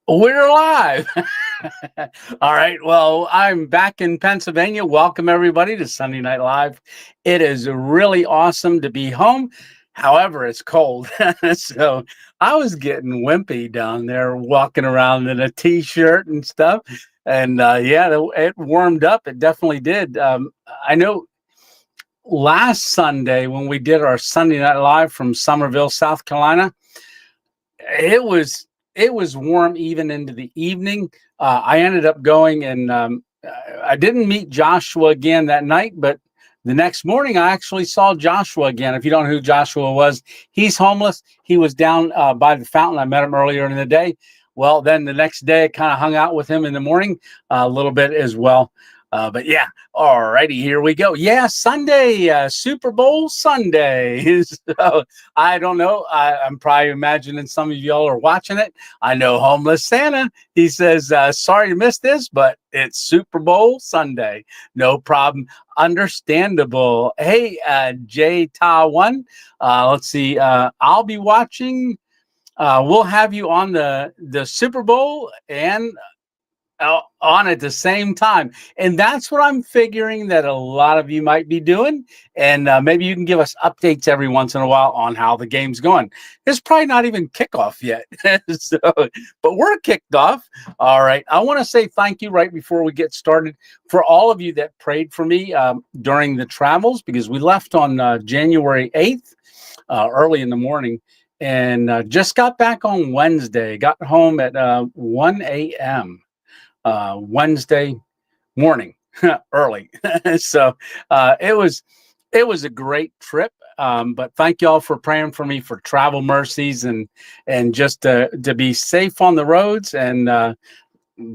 We're live. All right. Well, I'm back in Pennsylvania. Welcome, everybody, to Sunday Night Live. It is really awesome to be home. However, it's cold. So I was getting wimpy down there, walking around in a t-shirt and stuff. And yeah, it warmed up. It definitely did. I know last Sunday when we did our Sunday Night Live from Somerville, South Carolina, it was warm even into the evening. I ended up going and I didn't meet Joshua again that night, but the next morning I actually saw Joshua again. If you don't know who Joshua was, he's homeless. He was down by the fountain. I met him earlier in the day. Well, then the next day I kind of hung out with him in the morning a little bit as well. But yeah, all righty, here we go. Yeah, Sunday, Super Bowl Sunday. So I don't know. I'm probably imagining some of y'all are watching it. I know Homeless Santa. He says, sorry to miss this, but it's Super Bowl Sunday. No problem. Understandable. Hey, Jay Ta One. Let's see. I'll be watching. We'll have you on the Super Bowl and on at the same time. And that's what I'm figuring that a lot of you might be doing. And maybe you can give us updates every once in a while on how the game's going. It's probably not even kickoff yet. So, but we're kicked off. All right. I want to say thank you right before we get started for all of you that prayed for me during the travels, because we left on January 8th, early in the morning. And just got back on Wednesday, got home at 1 a.m. Wednesday morning, early. So it was a great trip. But thank y'all for praying for me for travel mercies and just to be safe on the roads. And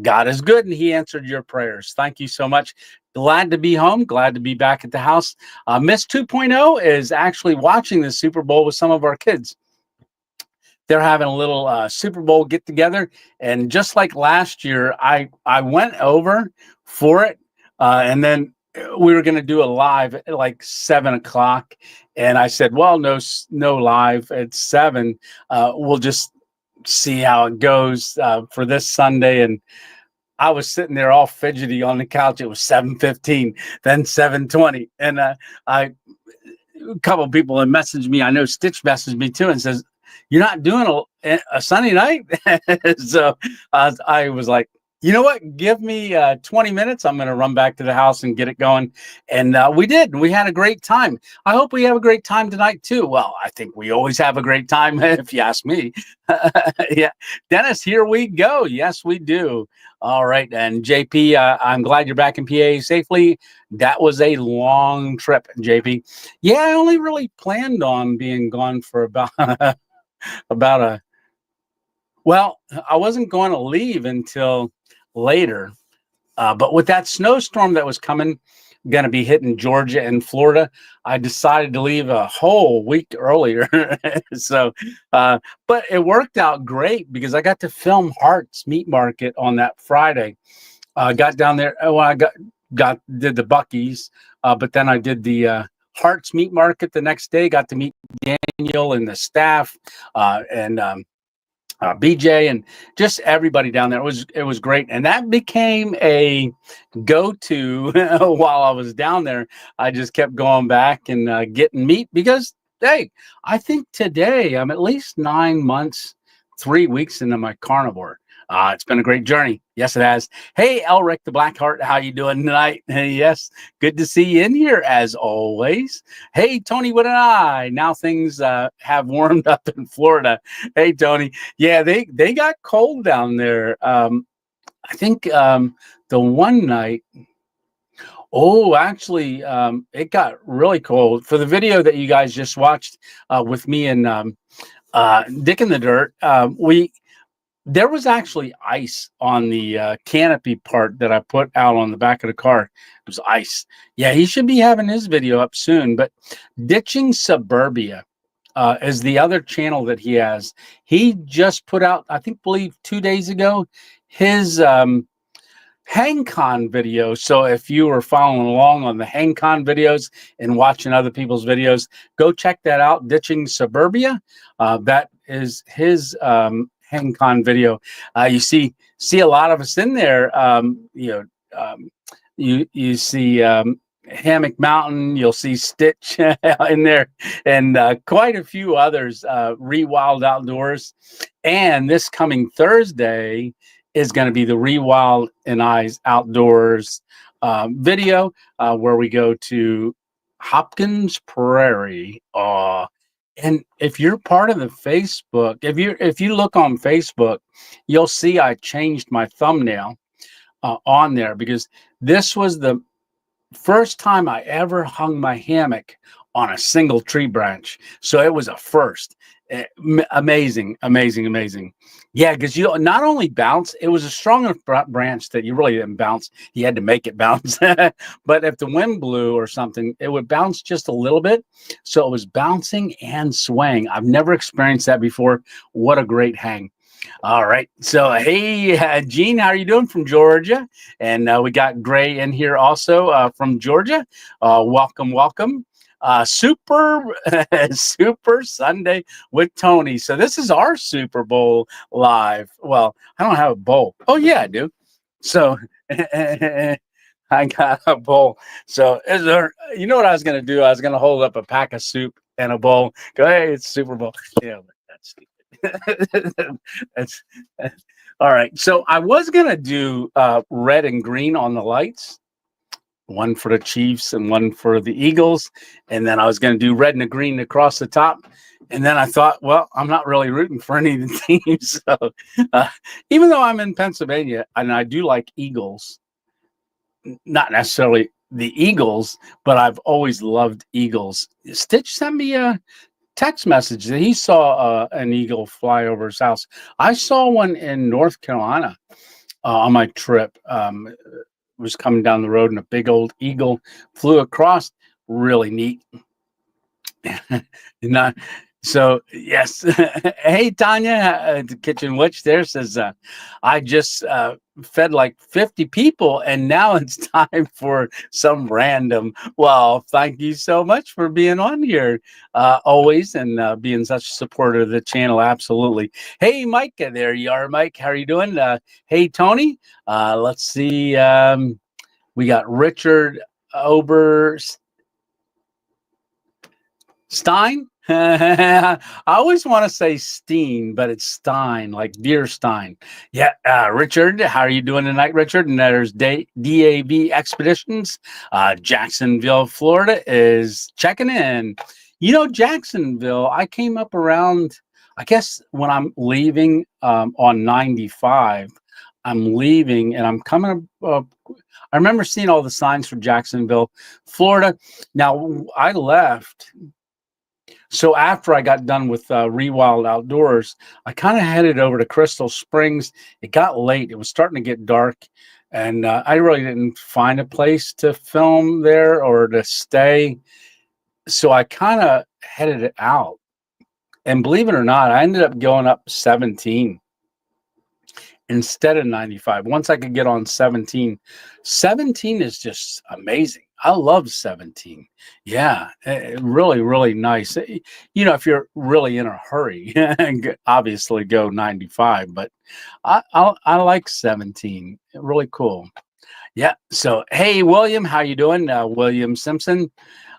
God is good, and He answered your prayers. Thank you so much. Glad to be home. Glad to be back at the house. Miss 2.0 is actually watching the Super Bowl with some of our kids. They're having a little Super Bowl get together, and just like last year, I went over for it, and then we were going to do a live at like 7 o'clock, and I said, "Well, no live at 7. We'll just see how it goes for this Sunday." And I was sitting there all fidgety on the couch. It was 7:15, then 7:20, and a couple of people had messaged me. I know Stitch messaged me too and says, "You're not doing a Sunday night?" So I was like, you know what? Give me 20 minutes. I'm going to run back to the house and get it going. And we did. We had a great time. I hope we have a great time tonight, too. Well, I think we always have a great time, if you ask me. Yeah. Dennis, here we go. Yes, we do. All right. And JP, I'm glad you're back in PA safely. That was a long trip, JP. Yeah, I only really planned on being gone for well, I wasn't going to leave until later, but with that snowstorm that was going to be hitting Georgia and Florida, I decided to leave a whole week earlier. So, but it worked out great because I got to film Hart's Meat Market on that Friday. Got down there. Well, I did the Buc-ee's, but then I did the Hart's Meat Market the next day. Got to meet Daniel and the staff, and BJ and just everybody down there. It was great, and that became a go-to while I was down there. I just kept going back and getting meat because, hey, I think today I'm at least 9 months, 3 weeks into my carnivore. It's been a great journey. Yes, it has. Hey, Elric the Blackheart, how you doing tonight? Yes, good to see you in here as always. Hey, Tony with an eye. Now things have warmed up in Florida. Hey, Tony. Yeah, they got cold down there. I think the one night. Oh, actually, it got really cold. For the video that you guys just watched with me and Dick in the Dirt, there was actually ice on the canopy part that I put out on the back of the car. It was ice. Yeah, he should be having his video up soon. But Ditching Suburbia is the other channel that he has. He just put out, believe 2 days ago, his HangCon video. So if you were following along on the HangCon videos and watching other people's videos, go check that out. Ditching Suburbia. That is his HangCon video. You see a lot of us in there. You see Hammock Mountain. You'll see Stitch in there, and quite a few others. Rewild Outdoors, and this coming Thursday is going to be the Rewild and I's Outdoors video, where we go to Hopkins Prairie. And if you're part of the Facebook, if you look on Facebook, you'll see I changed my thumbnail on there, because this was the first time I ever hung my hammock on a single tree branch. So it was a first. Amazing. Yeah, because you not only bounce, it was a strong enough branch that you really didn't bounce. You had to make it bounce. But if the wind blew or something, it would bounce just a little bit. So it was bouncing and swaying. I've never experienced that before. What a great hang. All right. So, hey, Gene, how are you doing from Georgia? And we got Gray in here also from Georgia. Welcome. Super Sunday with Tony. So this is our Super Bowl live. Well, I don't have a bowl. Oh yeah, I do. So I got a bowl. So is there, you know what I was going to do? I was going to hold up a pack of soup and a bowl. Go, hey, it's Super Bowl. Yeah, that's stupid. That's all right. So I was going to do red and green on the lights. One for the Chiefs and one for the Eagles. And then I was going to do red and a green across the top. And then I thought, well, I'm not really rooting for any of the teams. So even though I'm in Pennsylvania and I do like Eagles, not necessarily the Eagles, but I've always loved Eagles. Stitch sent me a text message that he saw an eagle fly over his house. I saw one in North Carolina on my trip. Was coming down the road and a big old eagle flew across. Really neat. So yes. Hey Tanya, the kitchen witch there says I just fed like 50 people and now it's time for some random. Well, thank you so much for being on here always, and being such a supporter of the channel. Absolutely. Hey Mike, there you are. Mike, how are you doing? Hey Tony, let's see, we got Richard Oberstein. I always want to say Steen, but it's Stein, like Deer Stein. Yeah, Richard, how are you doing tonight, Richard? And there's DAB Expeditions. Jacksonville, Florida is checking in. You know, Jacksonville, I came up around, I guess, when I'm leaving on 95. I'm leaving and I'm coming up. I remember seeing all the signs for Jacksonville, Florida. Now, I left. So after I got done with Rewild Outdoors, I kind of headed over to Crystal Springs. It got late. It was starting to get dark. And I really didn't find a place to film there or to stay. So I kind of headed it out. And believe it or not, I ended up going up 17 instead of 95. Once I could get on 17 is just amazing. I love 17. Yeah, really nice. You know, if you're really in a hurry, obviously go 95, but I like 17. Really cool. Yeah. So, hey, William, how you doing? William Simpson.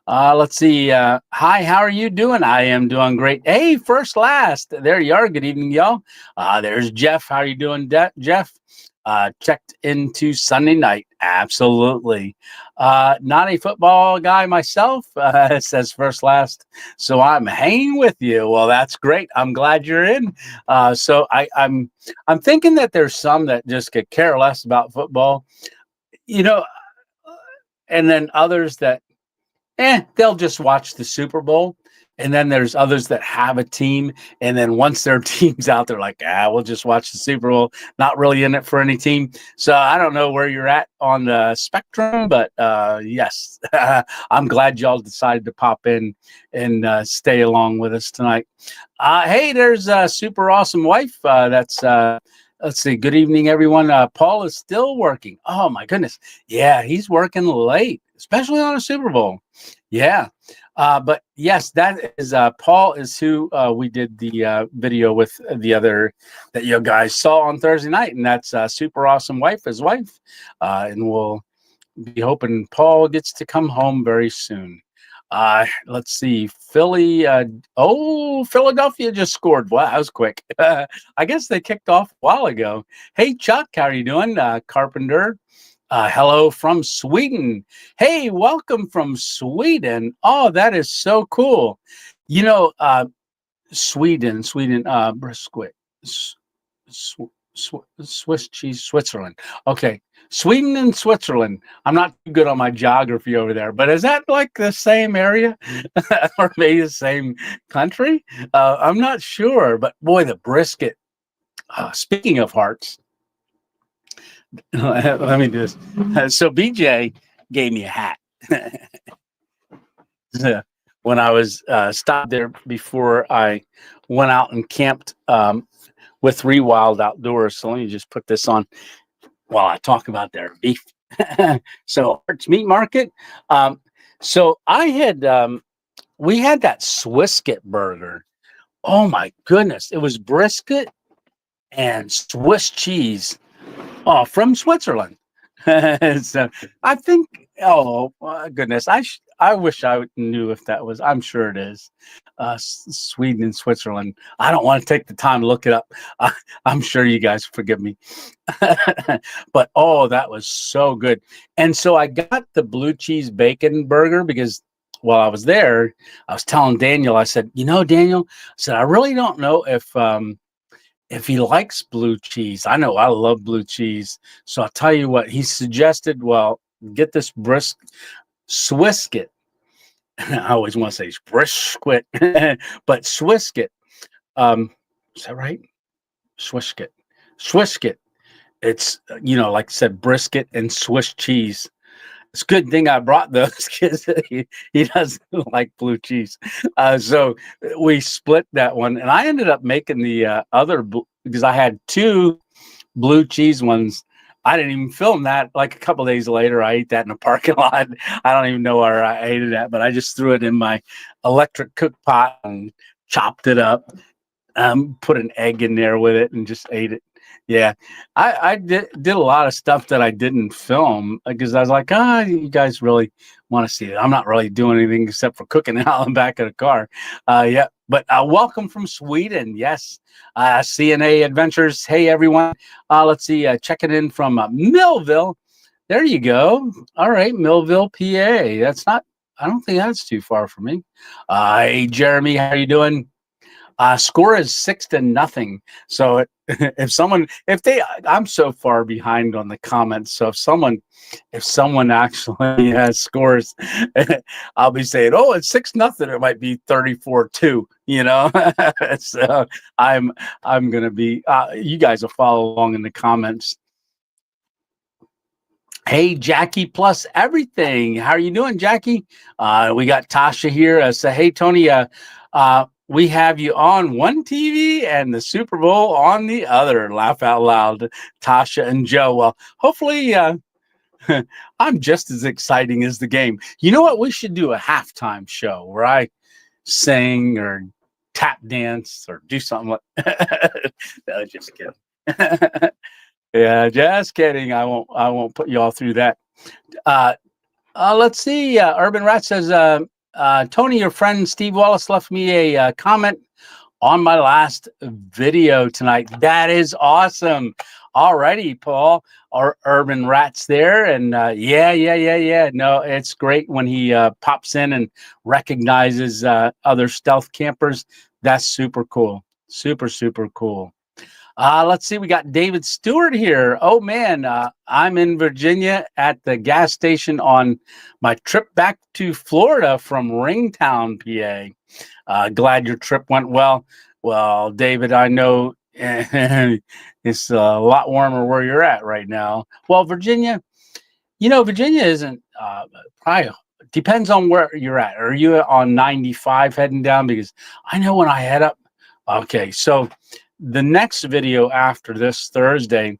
Let's see. Hi, how are you doing? I am doing great. Hey, first, last. There you are. Good evening, y'all. There's Jeff. How are you doing, Jeff? Checked into Sunday night. Absolutely. Not a football guy myself, says first, last. So I'm hanging with you. Well, that's great. I'm glad you're in. So I'm thinking that there's some that just could care less about football, you know, and then others that they'll just watch the Super Bowl. And then there's others that have a team. And then once their team's out, they're like, we'll just watch the Super Bowl. Not really in it for any team. So I don't know where you're at on the spectrum, but yes, I'm glad y'all decided to pop in and stay along with us tonight. Hey, there's a super awesome wife. That's let's see. Good evening, everyone. Paul is still working. Oh my goodness. Yeah, he's working late, especially on a Super Bowl. Yeah. But yes, that is Paul is who we did the video with the other that you guys saw on Thursday night, and that's super awesome wife, his wife, and we'll be hoping Paul gets to come home very soon. Let's see, Philly. Philadelphia just scored. Wow, that was quick. I guess they kicked off a while ago. Hey, Chuck, how are you doing? Carpenter. Hello from Sweden. Hey, welcome from Sweden. Oh, that is so cool. You know, Sweden, brisket, S- Swiss cheese, Switzerland. Okay, Sweden and Switzerland. I'm not too good on my geography over there, but is that like the same area or maybe the same country? I'm not sure, but boy, the brisket. Speaking of hearts, let me do this. So BJ gave me a hat. When I was stopped there before I went out and camped with Rewild Outdoors. So let me just put this on while I talk about their beef. So Arts Meat Market. So I had we had that Swisket burger. Oh my goodness. It was brisket and Swiss cheese. Oh, from Switzerland. So I think, oh goodness, I wish I knew if that was. I'm sure it is. Sweden and Switzerland. I don't want to take the time to look it up. I'm sure you guys forgive me. But oh, that was so good. And so I got the blue cheese bacon burger because while I was there, I was telling Daniel. I said, Daniel, I said I really don't know if he likes blue cheese. I know I love blue cheese. So I'll tell you what, he suggested, well, get this Swisket. I always want to say brisket, but Swisket. Is that right? Swisket. Swisket. It's, like I said, brisket and Swiss cheese. It's a good thing I brought those because he doesn't like blue cheese. So we split that one, and I ended up making the other because I had two blue cheese ones. I didn't even film that. Like a couple days later, I ate that in a parking lot. I don't even know where I ate it at, but I just threw it in my electric cook pot and chopped it up, put an egg in there with it, and just ate it. Yeah, I did a lot of stuff that I didn't film because I was like, you guys really want to see it. I'm not really doing anything except for cooking out in the back of the car. Yeah, but welcome from Sweden. Yes, CNA Adventures. Hey, everyone. Let's see, checking in from Millville. There you go. All right, Millville, PA. That's not, I don't think that's too far from me. Hey, Jeremy, how you doing? Score is 6-0. So I'm so far behind on the comments. So if someone actually has scores, I'll be saying, oh, it's 6-0. It might be 34-2, So I'm going to be, you guys will follow along in the comments. Hey, Jackie plus everything. How are you doing, Jackie? We got Tasha here. So, hey, Tony, we have you on one TV and the Super Bowl on the other. Laugh out loud, Tasha and Joe. Well, hopefully I'm just as exciting as the game. You know what? We should do a halftime show where I sing or tap dance or do something like no, just kidding. Yeah, just kidding. I won't put you all through that. Let's see. Urban Rat says, Tony, your friend Steve Wallace left me a comment on my last video tonight. That is awesome. Alrighty, Paul. Our Urban Rat's there. And yeah. No, it's great when he pops in and recognizes other stealth campers. That's super cool. Super, super cool. Let's see. We got David Stewart here. Oh, man. I'm in Virginia at the gas station on my trip back to Florida from Ringtown, PA. Glad your trip went well. Well, David, I know it's a lot warmer where you're at right now. Well, Virginia, Virginia isn't probably depends on where you're at. Are you on 95 heading down? Because I know when I head up. Okay, so the next video after this Thursday,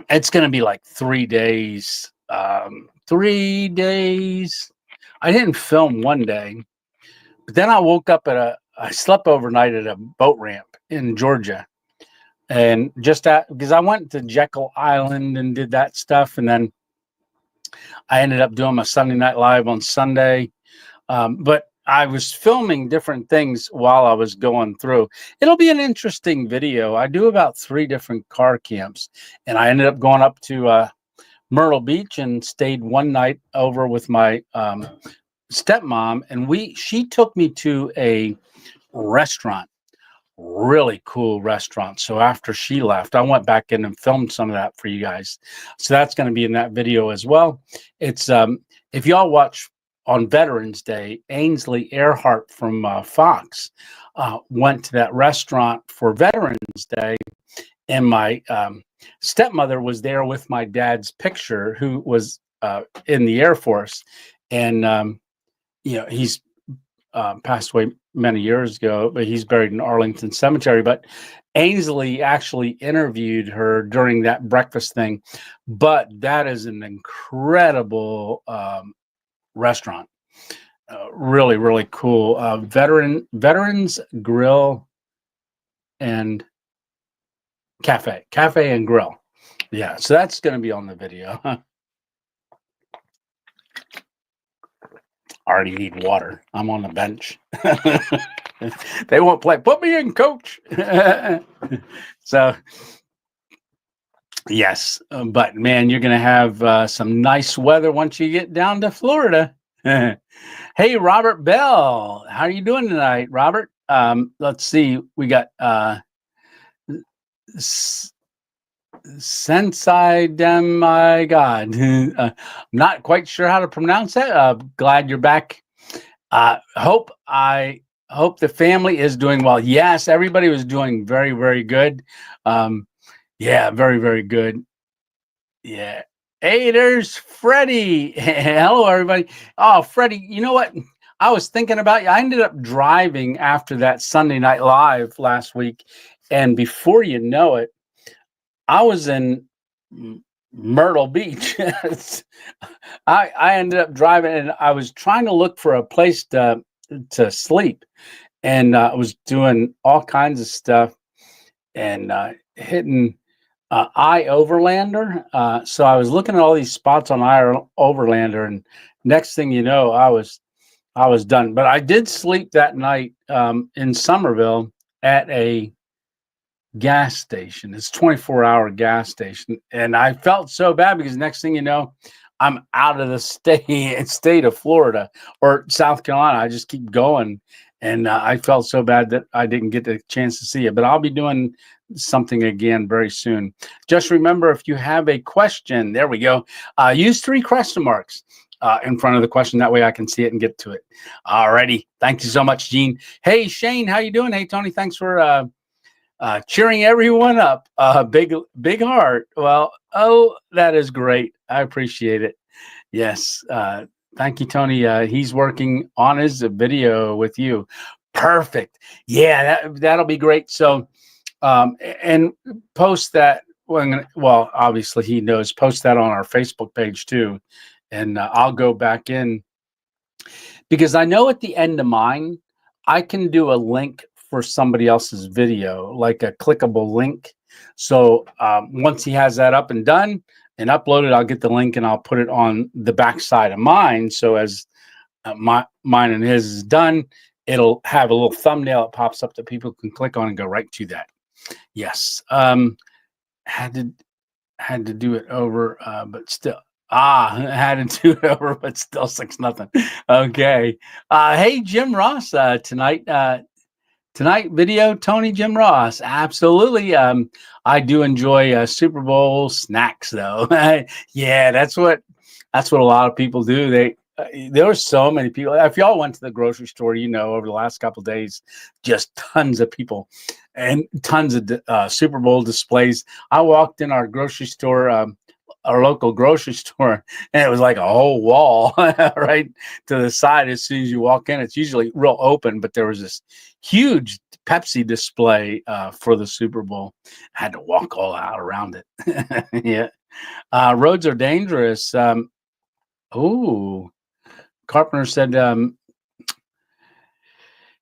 it's going to be like 3 days. 3 days. I didn't film one day, but then I woke up I slept overnight at a boat ramp in Georgia. And because I went to Jekyll Island and did that stuff. And then I ended up doing my Sunday Night Live on Sunday. But I was filming different things while I was going through. It'll be an interesting video. I do about 3 different car camps, and I ended up going up to Myrtle Beach and stayed one night over with my stepmom, and she took me to a restaurant, really cool restaurant. So after she left, I went back in and filmed some of that for you guys. So that's going to be in that video as well. It's if y'all watch on Veterans Day, Ainsley Earhart from Fox went to that restaurant for Veterans Day, and my stepmother was there with my dad's picture, who was in the Air Force, and he's passed away many years ago, but he's buried in Arlington Cemetery. But Ainsley actually interviewed her during that breakfast thing. But that is an incredible restaurant. Really, really cool. Veterans Grill and Cafe and Grill. Yeah, so that's going to be on the video. I already need water. I'm on the bench. They won't play. Put me in, coach. So, yes. But, man, you're going to have some nice weather once you get down to Florida. Hey, Robert Bell. How are you doing tonight, Robert? Let's see. We got Sensei, my God. Not quite sure how to pronounce that. Glad you're back. Hope the family is doing well. Yes, everybody was doing very, very good. Yeah, very, very good. Yeah. Hey, there's Freddie. Hello, everybody. Oh, Freddie, you know what? I was thinking about you. I ended up driving after that Sunday Night Live last week, and before you know it, I was in Myrtle Beach. I ended up driving, and I was trying to look for a place to sleep, and I was doing all kinds of stuff and hitting iOverlander. So I was looking at all these spots on iOverlander, and next thing you know, I was done. But I did sleep that night in Somerville at a gas station. It's 24-hour gas station, and I felt so bad because next thing you know, I'm out of the state of Florida or South Carolina. I just keep going, and I felt so bad that I didn't get the chance to see it. But I'll be doing something again very soon. Just remember, if you have a question, there we go. Use 3 question marks in front of the question. That way I can see it and get to it. Alrighty. Thank you so much, Gene. Hey, Shane, how you doing? Hey, Tony, thanks for cheering everyone up. Big heart. Well, that is great. I appreciate it. Yes. Thank you, Tony. He's working on his video with you. Perfect. Yeah, that'll be great. So, and post that. Well, obviously he knows. Post that on our Facebook page too, and I'll go back in because I know at the end of mine, I can do a link for somebody else's video, like a clickable link. So once he has that up and done and uploaded, I'll get the link and I'll put it on the back side of mine. So as mine and his is done, it'll have a little thumbnail that pops up that people can click on and go right to that. Yes. Had to do it over, but still. Had to do it over, but still 6-0. Okay. Hey, Jim Ross, tonight video, Tony, Jim Ross. Absolutely. I do enjoy Super Bowl snacks though. Yeah, that's what a lot of people do. There were so many people. If y'all went to the grocery store, over the last couple of days, just tons of people and tons of Super Bowl displays. I walked in our grocery store, our local grocery store, and it was like a whole wall right to the side. As soon as you walk in, it's usually real open, but there was this huge Pepsi display for the Super Bowl. I had to walk all out around it. Yeah. Roads are dangerous. Carpenter said,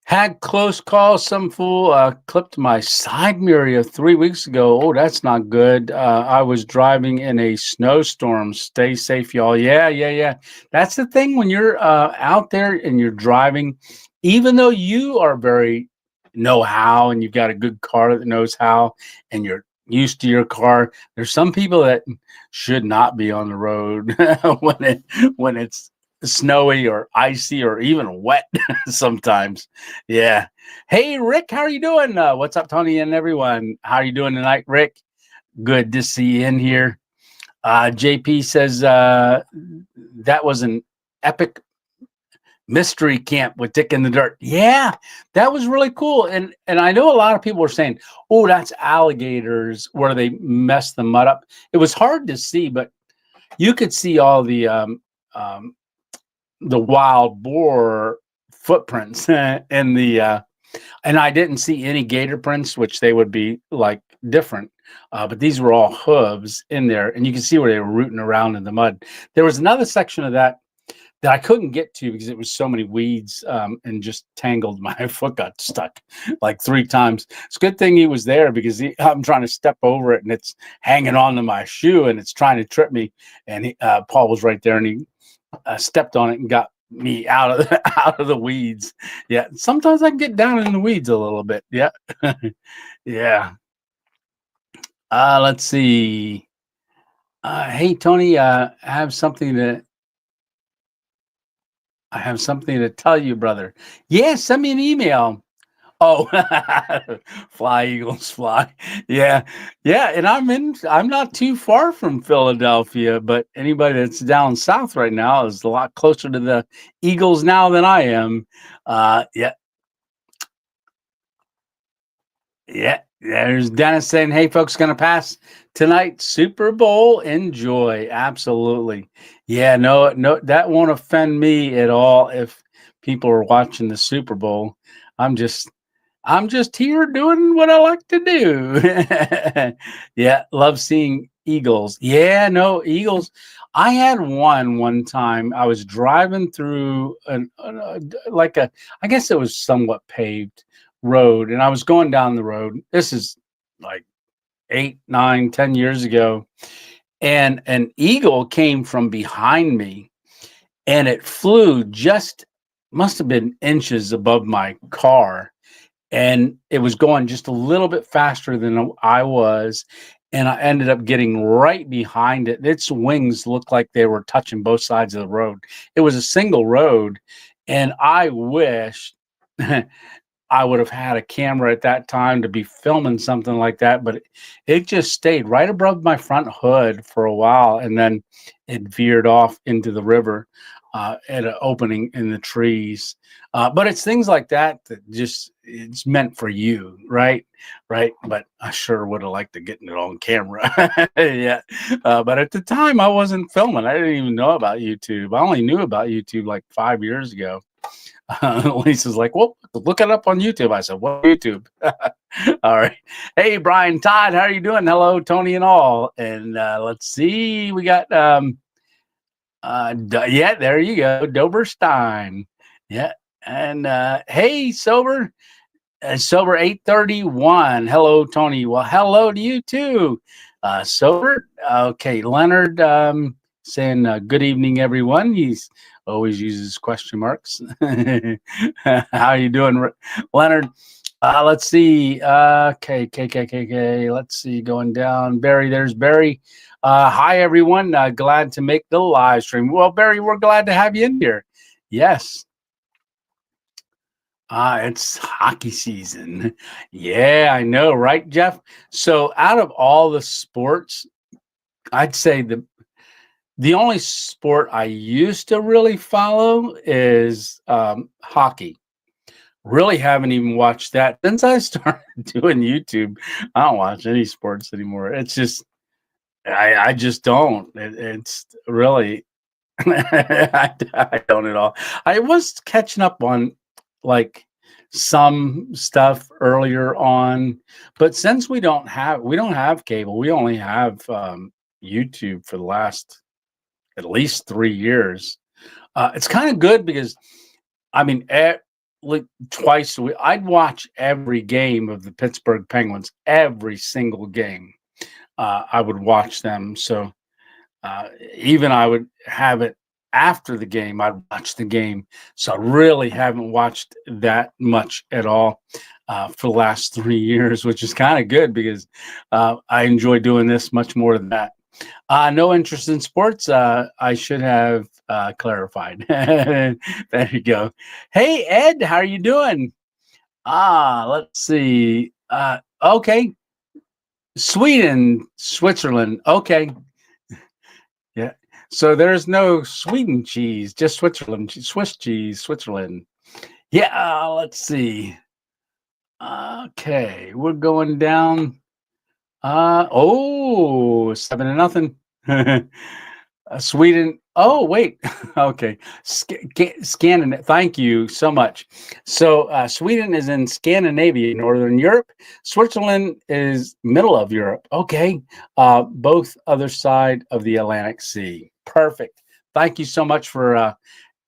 had close call. Some fool clipped my side mirror 3 weeks ago. Oh, that's not good. I was driving in a snowstorm. Stay safe, y'all. Yeah, yeah, yeah. That's the thing when you're out there and you're driving, even though you are very know how and you've got a good car that knows how and you're used to your car, there's some people that should not be on the road when it's snowy or icy or even wet sometimes. Yeah. Hey, Rick, how are you doing? What's up, Tony and everyone? How are you doing tonight, Rick? Good to see you in here. JP says that was an epic mystery camp with Dick in the Dirt. Yeah, that was really cool. And I know a lot of people are saying, oh, that's alligators where they messed the mud up. It was hard to see, but you could see all the wild boar footprints in the and I didn't see any gator prints, which they would be like different. But these were all hooves in there, and you can see where they were rooting around in the mud. There was another section of that I couldn't get to because it was so many weeds and just tangled. My foot got stuck like 3 times. It's a good thing he was there because I'm trying to step over it and it's hanging on to my shoe and it's trying to trip me. And Paul was right there and he stepped on it and got me out of the weeds. Yeah, sometimes I can get down in the weeds a little bit. Yeah, yeah. Let's see. Hey Tony, I have something to tell you, brother. Yeah, send me an email. Oh, fly Eagles fly. Yeah. Yeah, and I'm not too far from Philadelphia, but anybody that's down south right now is a lot closer to the Eagles now than I am. Yeah. Yeah. There's Dennis saying, "Hey folks, gonna pass tonight. Super Bowl, enjoy." Absolutely. Yeah, no, that won't offend me at all if people are watching the Super Bowl. I'm just I'm just here doing what I like to do. Yeah, love seeing eagles. Yeah, no, eagles. I had one time. I was driving through like I guess it was somewhat paved road, and I was going down the road. This is like 8, 9, 10 years ago, and an eagle came from behind me, and it flew just must have been inches above my car and it was going just a little bit faster than I was. And I ended up getting right behind it. Its wings looked like they were touching both sides of the road. It was a single road. And I wish I would have had a camera at that time to be filming something like that. But it just stayed right above my front hood for a while. And then it veered off into the river at an opening in the trees. But it's things like that that just it's meant for you, right? Right. But I sure would have liked to get it on camera. Yeah. But at the time, I wasn't filming. I didn't even know about YouTube. I only knew about YouTube like 5 years ago. Lisa's like, well, look it up on YouTube. I said, what YouTube? All right. Hey, Brian Todd, how are you doing? Hello, Tony and all. And let's see. We got yeah, there you go. Doberstein. Yeah. And hey, Sober 831. Hello, Tony. Well, hello to you too. Sober. Okay, Leonard saying good evening, everyone. He's always uses question marks. How you doing, Leonard? Let's see. KKKK. Let's see. Going down. Barry, there's Barry. Hi, everyone. Glad to make the live stream. Well, Barry, we're glad to have you in here. Yes. It's hockey season. Yeah, I know, right, Jeff? So out of all the sports, I'd say the only sport I used to really follow is hockey. Really haven't even watched that since I started doing YouTube. I don't watch any sports anymore. It's just I just don't. It's really I don't at all. I was catching up on like some stuff earlier on, but since we don't have cable, we only have YouTube for the last at least 3 years. It's kind of good because I mean, like twice a week, I'd watch every game of the Pittsburgh Penguins, every single game. I would watch them. So even I would have it after the game. I'd watch the game. So I really haven't watched that much at all for the last 3 years, which is kind of good because I enjoy doing this much more than that. No interest in sports. I should have clarified. There you go. Hey, Ed, how are you doing? Let's see. Okay. Sweden, Switzerland. Okay. Yeah. So there's no Sweden cheese, just Switzerland, Swiss cheese, Switzerland. Yeah. Let's see. Okay. We're going down. 7-0. Sweden. Oh, wait. Okay. Scandinavia. Thank you so much. So Sweden is in Scandinavia, Northern Europe. Switzerland is middle of Europe. Okay. Both other side of the Atlantic Sea. Perfect. Thank you so much for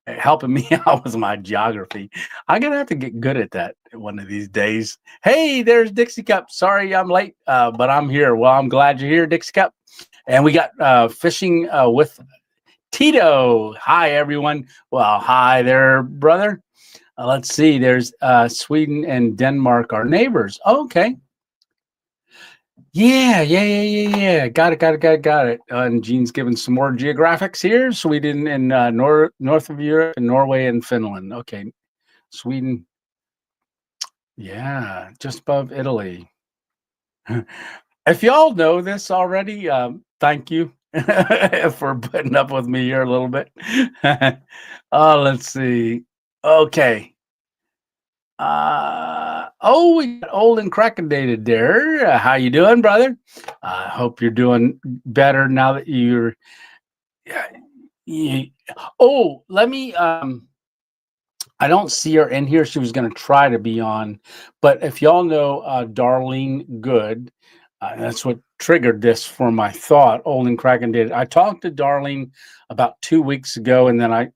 helping me out with my geography. I'm gonna have to get good at that one of these days. Hey, there's Dixie Cup. Sorry I'm late, but I'm here. Well, I'm glad you're here, Dixie Cup. And we got fishing with Tito. Hi, everyone. Well, hi there, brother. Let's see. There's Sweden and Denmark, our neighbors. Okay. Yeah. Got it. And Gene's giving some more geographics here. Sweden and north of Europe, and Norway and Finland. Okay. Sweden. Yeah, just above Italy. If y'all know this already, thank you for putting up with me here a little bit. Let's see. Okay. We got old and cracking there. How you doing, brother? I hope you're doing better now that you're. You, let me. I don't see her in here. She was going to try to be on, but if y'all know Darlene Good, that's what triggered this for my thought. Old and Kraken did. I talked to Darlene about 2 weeks ago, and then I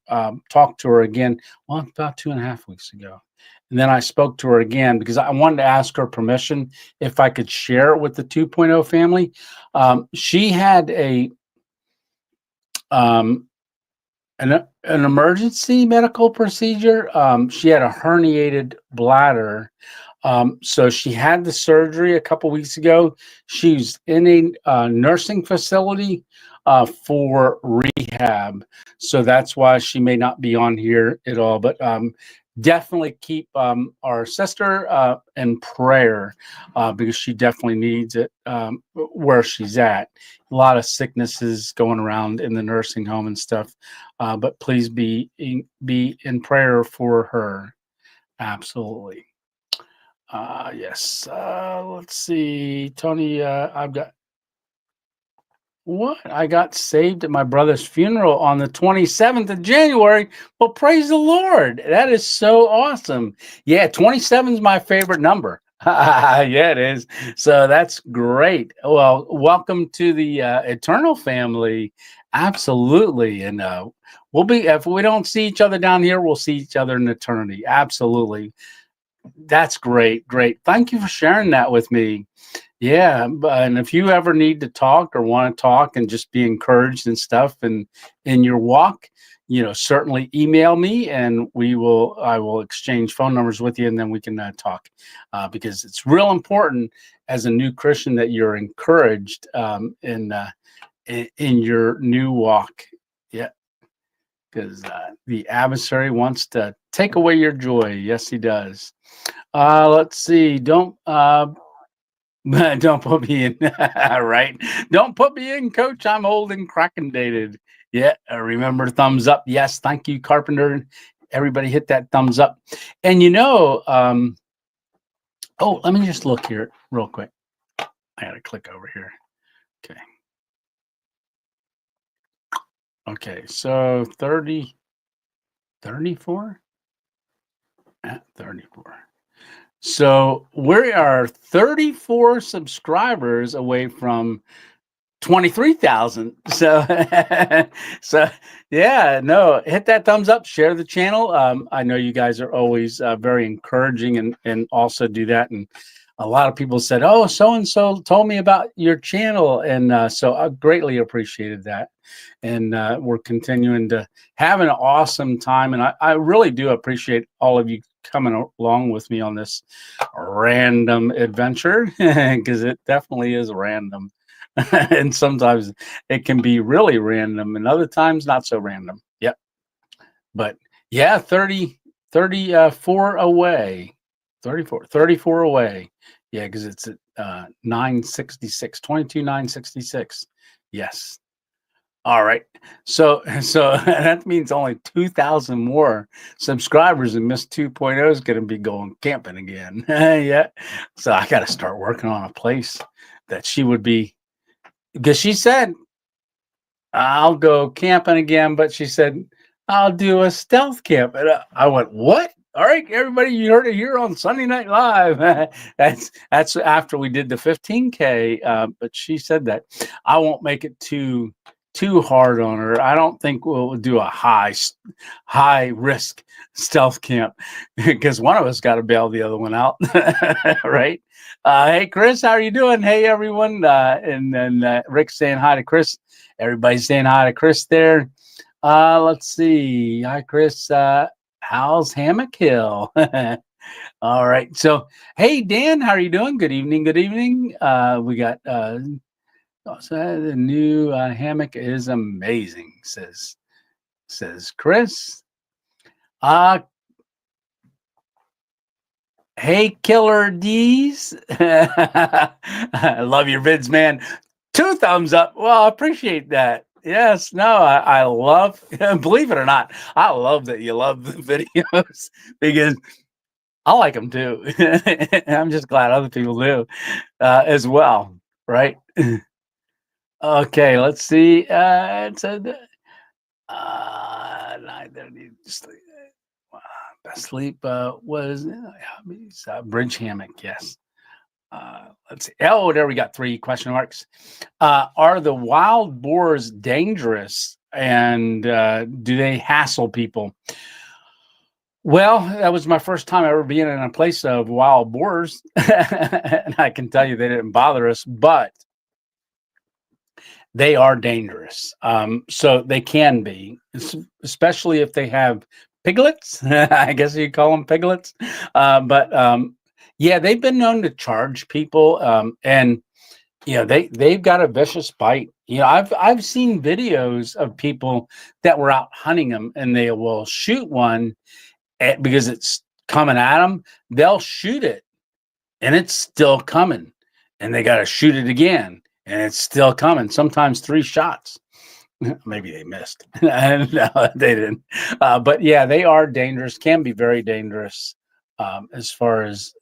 talked to her again. Well, about 2.5 weeks ago, and then I spoke to her again because I wanted to ask her permission if I could share it with the 2.0 family. She had um, an emergency medical procedure. She had a herniated bladder. So she had the surgery a couple weeks ago. She's in a nursing facility for rehab. So that's why she may not be on here at all. But definitely keep our sister in prayer because she definitely needs it where she's at. A lot of sicknesses going around in the nursing home and stuff. But please be in prayer for her. Absolutely. Yes. Let's see. Tony, I've got what? I got saved at my brother's funeral on the 27th of January. Well, praise the Lord. That is so awesome. Yeah, 27 is my favorite number. Yeah, it is. So that's great. Well, welcome to the Eternal family. Absolutely. And we'll be, if we don't see each other down here, we'll see each other in eternity. Absolutely. That's great. Great. Thank you for sharing that with me. Yeah. And if you ever need to talk or want to talk and just be encouraged and stuff and in your walk, certainly email me and I will exchange phone numbers with you and then we can talk because it's real important as a new Christian that you're encouraged in your new walk. Yeah. Because the adversary wants to take away your joy. Yes, he does. Let's see. Don't put me in. Right. Don't put me in, Coach. I'm old and cracking dated. Yeah. Remember, thumbs up. Yes. Thank you, Carpenter. Everybody hit that thumbs up. And let me just look here real quick. I got to click over here. Okay. Okay. So 34 at 34. So we are 34 subscribers away from 23,000. So, so yeah, no, hit that thumbs up, share the channel. I know you guys are always very encouraging and also do that. And a lot of people said, oh, so-and-so told me about your channel. And so I greatly appreciated that. And we're continuing to have an awesome time. And I really do appreciate all of you coming along with me on this random adventure, because it definitely is random. And sometimes it can be really random and other times not so random. Yep. But yeah, 34 away. 34 away. Yeah, because it's at 966, 22,966. Yes. All right. So that means only 2,000 more subscribers, and Miss 2.0 is going to be going camping again. Yeah. So I got to start working on a place that she would be, because she said, I'll go camping again, but she said, I'll do a stealth camp. And I went, what? All right, everybody, you heard it here on Sunday Night Live. That's after we did the 15K. But she said that I won't make it too hard on her. I don't think we'll do a high risk stealth camp, because one of us got to bail the other one out. Right. Hey, Chris, how are you doing? Hey, everyone. And then Rick's saying hi to Chris. Everybody's saying hi to Chris there. Let's see. Hi, Chris. How's Hammock Hill? All right. So, hey, Dan, how are you doing? Good evening. Good evening. We got the new hammock is amazing, says Chris. Hey, Killer D's. I love your vids, man. 2 thumbs up. Well, I appreciate that. Yes, no, I love, believe it or not, I love that you love the videos, because I like them too. I'm just glad other people do as well, right? Okay, let's see. It said 9:30 sleep. Best sleep was bridge hammock. Yes. Let's see. Oh, there we got 3 question marks. Are the wild boars dangerous, and do they hassle people? Well, that was my first time ever being in a place of wild boars, and I can tell you they didn't bother us, but they are dangerous. So they can be, especially if they have piglets. I guess you call them piglets. But yeah, they've been known to charge people, and they've got a vicious bite. I've seen videos of people that were out hunting them, and they will shoot one because it's coming at them. They'll shoot it, and it's still coming, and they got to shoot it again, and it's still coming. Sometimes 3 shots. Maybe they missed. No, they didn't. But yeah, they are dangerous. Can be very dangerous, as far as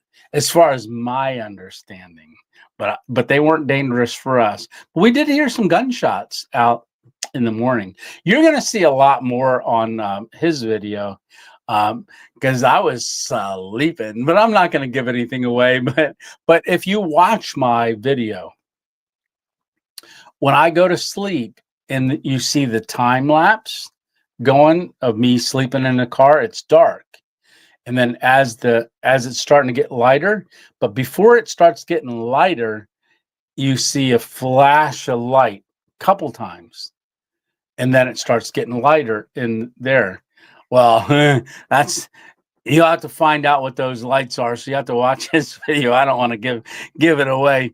my understanding. But they weren't dangerous for us. We did hear some gunshots out in the morning. You're going to see a lot more on his video, because I was sleeping. But I'm not going to give anything away. But if you watch my video, when I go to sleep and you see the time lapse going of me sleeping in the car, it's dark. And then as it's starting to get lighter, but before it starts getting lighter, you see a flash of light a couple times. And then it starts getting lighter in there. Well, you'll have to find out what those lights are. So you have to watch this video. I don't want to give it away.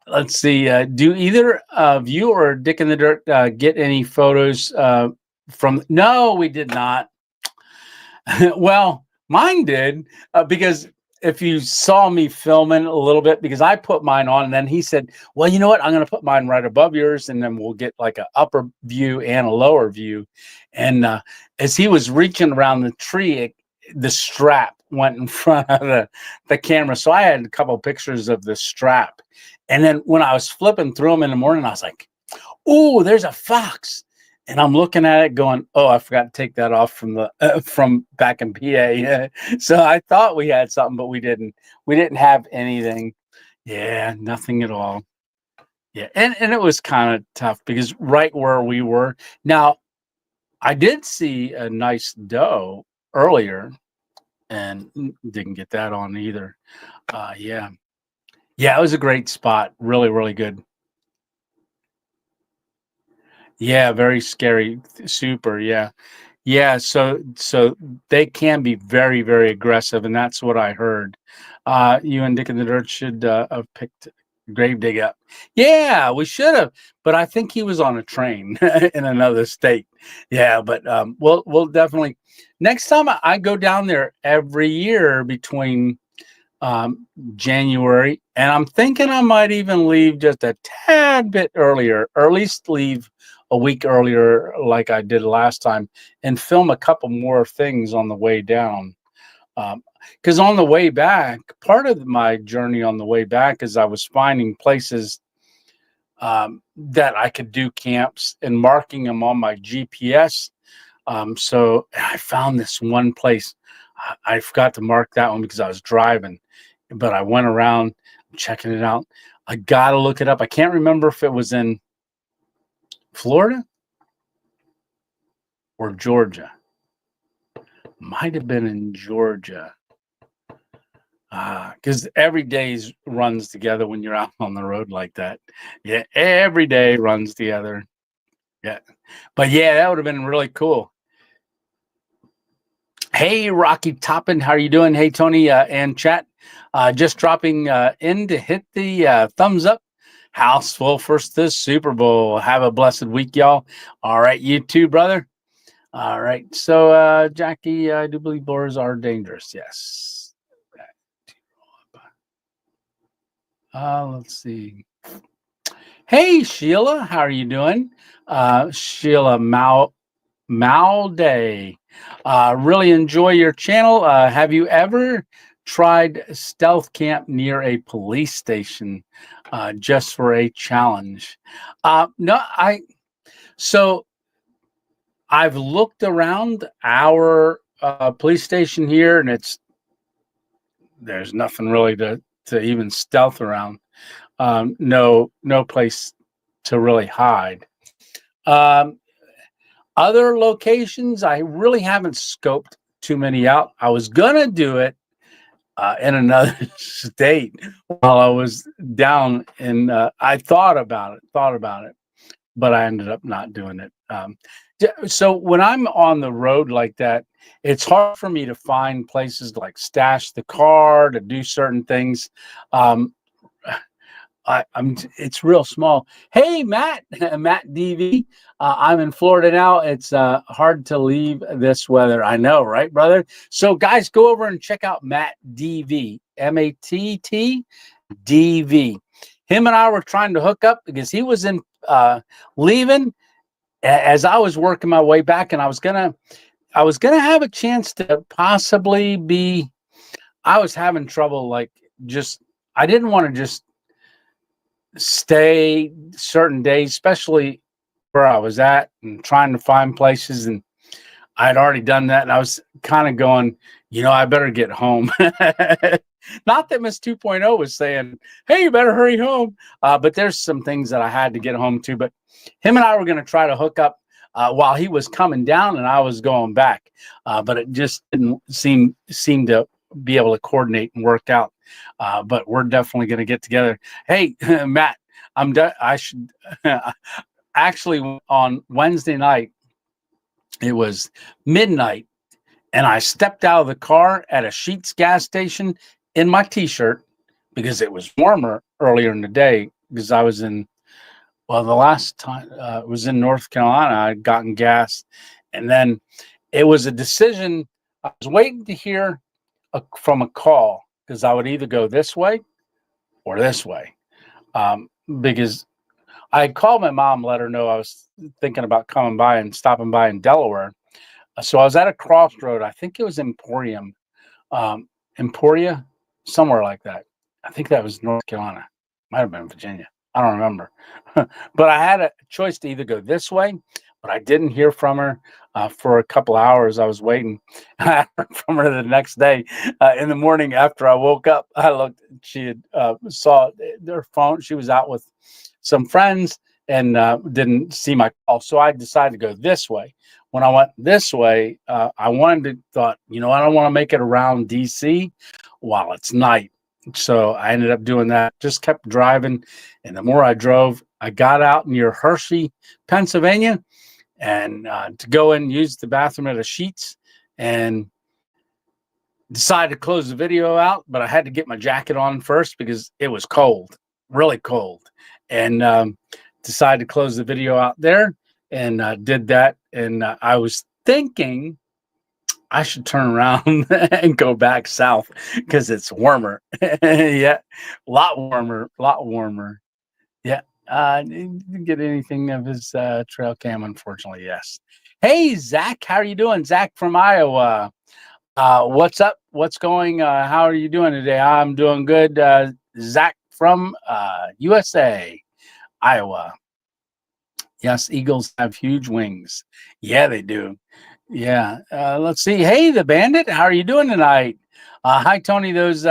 Let's see. Do either of you or Dick in the Dirt get any photos from? No, we did not. Well, mine did, because if you saw me filming a little bit, because I put mine on, and then he said, well, you know what? I'm going to put mine right above yours, and then we'll get like an upper view and a lower view. And as he was reaching around the tree, the strap went in front of the camera. So I had a couple of pictures of the strap. And then when I was flipping through them in the morning, I was like, oh, there's a fox. And I'm looking at it going, oh, I forgot to take that off from back in PA. So I thought we had something, but we didn't. We didn't have anything. Yeah, nothing at all. Yeah, and it was kind of tough because right where we were now, I did see a nice doe earlier and didn't get that on either. Yeah, yeah, it was a great spot. Really, really good. Yeah, very scary. Super. Yeah. Yeah, so they can be very, very aggressive, and that's what I heard. You and Dick in the Dirt should have picked Gravedigg up. Yeah, we should have, but I think he was on a train in another state. Yeah, but we'll definitely next time I go down there every year between January, and I'm thinking I might even leave just a tad bit earlier, or at least leave a week earlier, like I did last time, and film a couple more things on the way down. Because on the way back, part of my journey on the way back is I was finding places that I could do camps and marking them on my GPS. So I found this one place. I forgot to mark that one because I was driving, but I went around checking it out. I gotta look it up. I can't remember if it was in Florida or Georgia. Might have been in Georgia. Because every day runs together when you're out on the road like that. Yeah, every day runs together. Yeah. But yeah, that would have been really cool. Hey, Rocky Toppin, how are you doing? Hey, Tony and chat. Just dropping in to hit the thumbs up. House full for the Super Bowl. Have a blessed week, y'all. All right, you too, brother. All right. So, Jackie, I do believe boars are dangerous. Yes. Let's see. Hey, Sheila, how are you doing? Sheila Day. Really enjoy your channel. Have you ever tried stealth camp near a police station just for a challenge? No, so I've looked around our police station here, and there's nothing really to even stealth around. No place to really hide. Um, Other locations, I really haven't scoped too many out. I was gonna do it in another state while I was down in. I thought about it, but I ended up not doing it. So when I'm on the road like that, it's hard for me to find places like stash the car to do certain things. Um, It's real small. Hey, Matt, Matt DV. I'm in Florida now. It's hard to leave this weather. I know, right, brother? So, guys, go over and check out Matt DV, MATT DV. Him and I were trying to hook up because he was in leaving as I was working my way back, and I was gonna have a chance to possibly be. I was having trouble, like just I didn't want to just stay certain days, especially where I was at and trying to find places. And I had already done that. And I was kind of going, I better get home. Not that Miss 2.0 was saying, hey, you better hurry home. But there's some things that I had to get home to. But him and I were going to try to hook up while he was coming down and I was going back. But it just didn't seem to be able to coordinate and work out. But we're definitely going to get together. Hey, Matt, I'm done. I should actually on Wednesday night, it was midnight, and I stepped out of the car at a Sheetz gas station in my t-shirt because it was warmer earlier in the day because I was the last time it was in North Carolina. I'd gotten gas, and then it was a decision. I was waiting to hear from a call because I would either go this way or this way because I called my mom, let her know I was thinking about coming by and stopping by in Delaware. So I was at a crossroad. I think it was Emporia, somewhere like that. I think that was North Carolina. Might have been Virginia. I don't remember. But I had a choice to either go this way but I didn't hear from her for a couple hours. I was waiting. I heard from her the next day in the morning after I woke up. I looked, she had saw their phone. She was out with some friends and didn't see my call. So I decided to go this way. When I went this way, I thought, I don't want to make it around DC while it's night. So I ended up doing that, just kept driving. And the more I drove, I got out near Hershey, Pennsylvania, and to go in and use the bathroom at a Sheets, and decided to close the video out. But I had to get my jacket on first because it was cold, really cold. And decided to close the video out there, and did that. And I was thinking I should turn around and go back south because it's warmer. Yeah, a lot warmer, a lot warmer. Yeah. Didn't get anything of his trail cam, unfortunately. Yes. Hey, Zach, how are you doing? Zach from Iowa. What's up? What's going? How are you doing today? I'm doing good. Zach from USA, Iowa. Yes, eagles have huge wings. Yeah, they do. Yeah. Let's see. Hey, the Bandit, how are you doing tonight? Hi, Tony. Those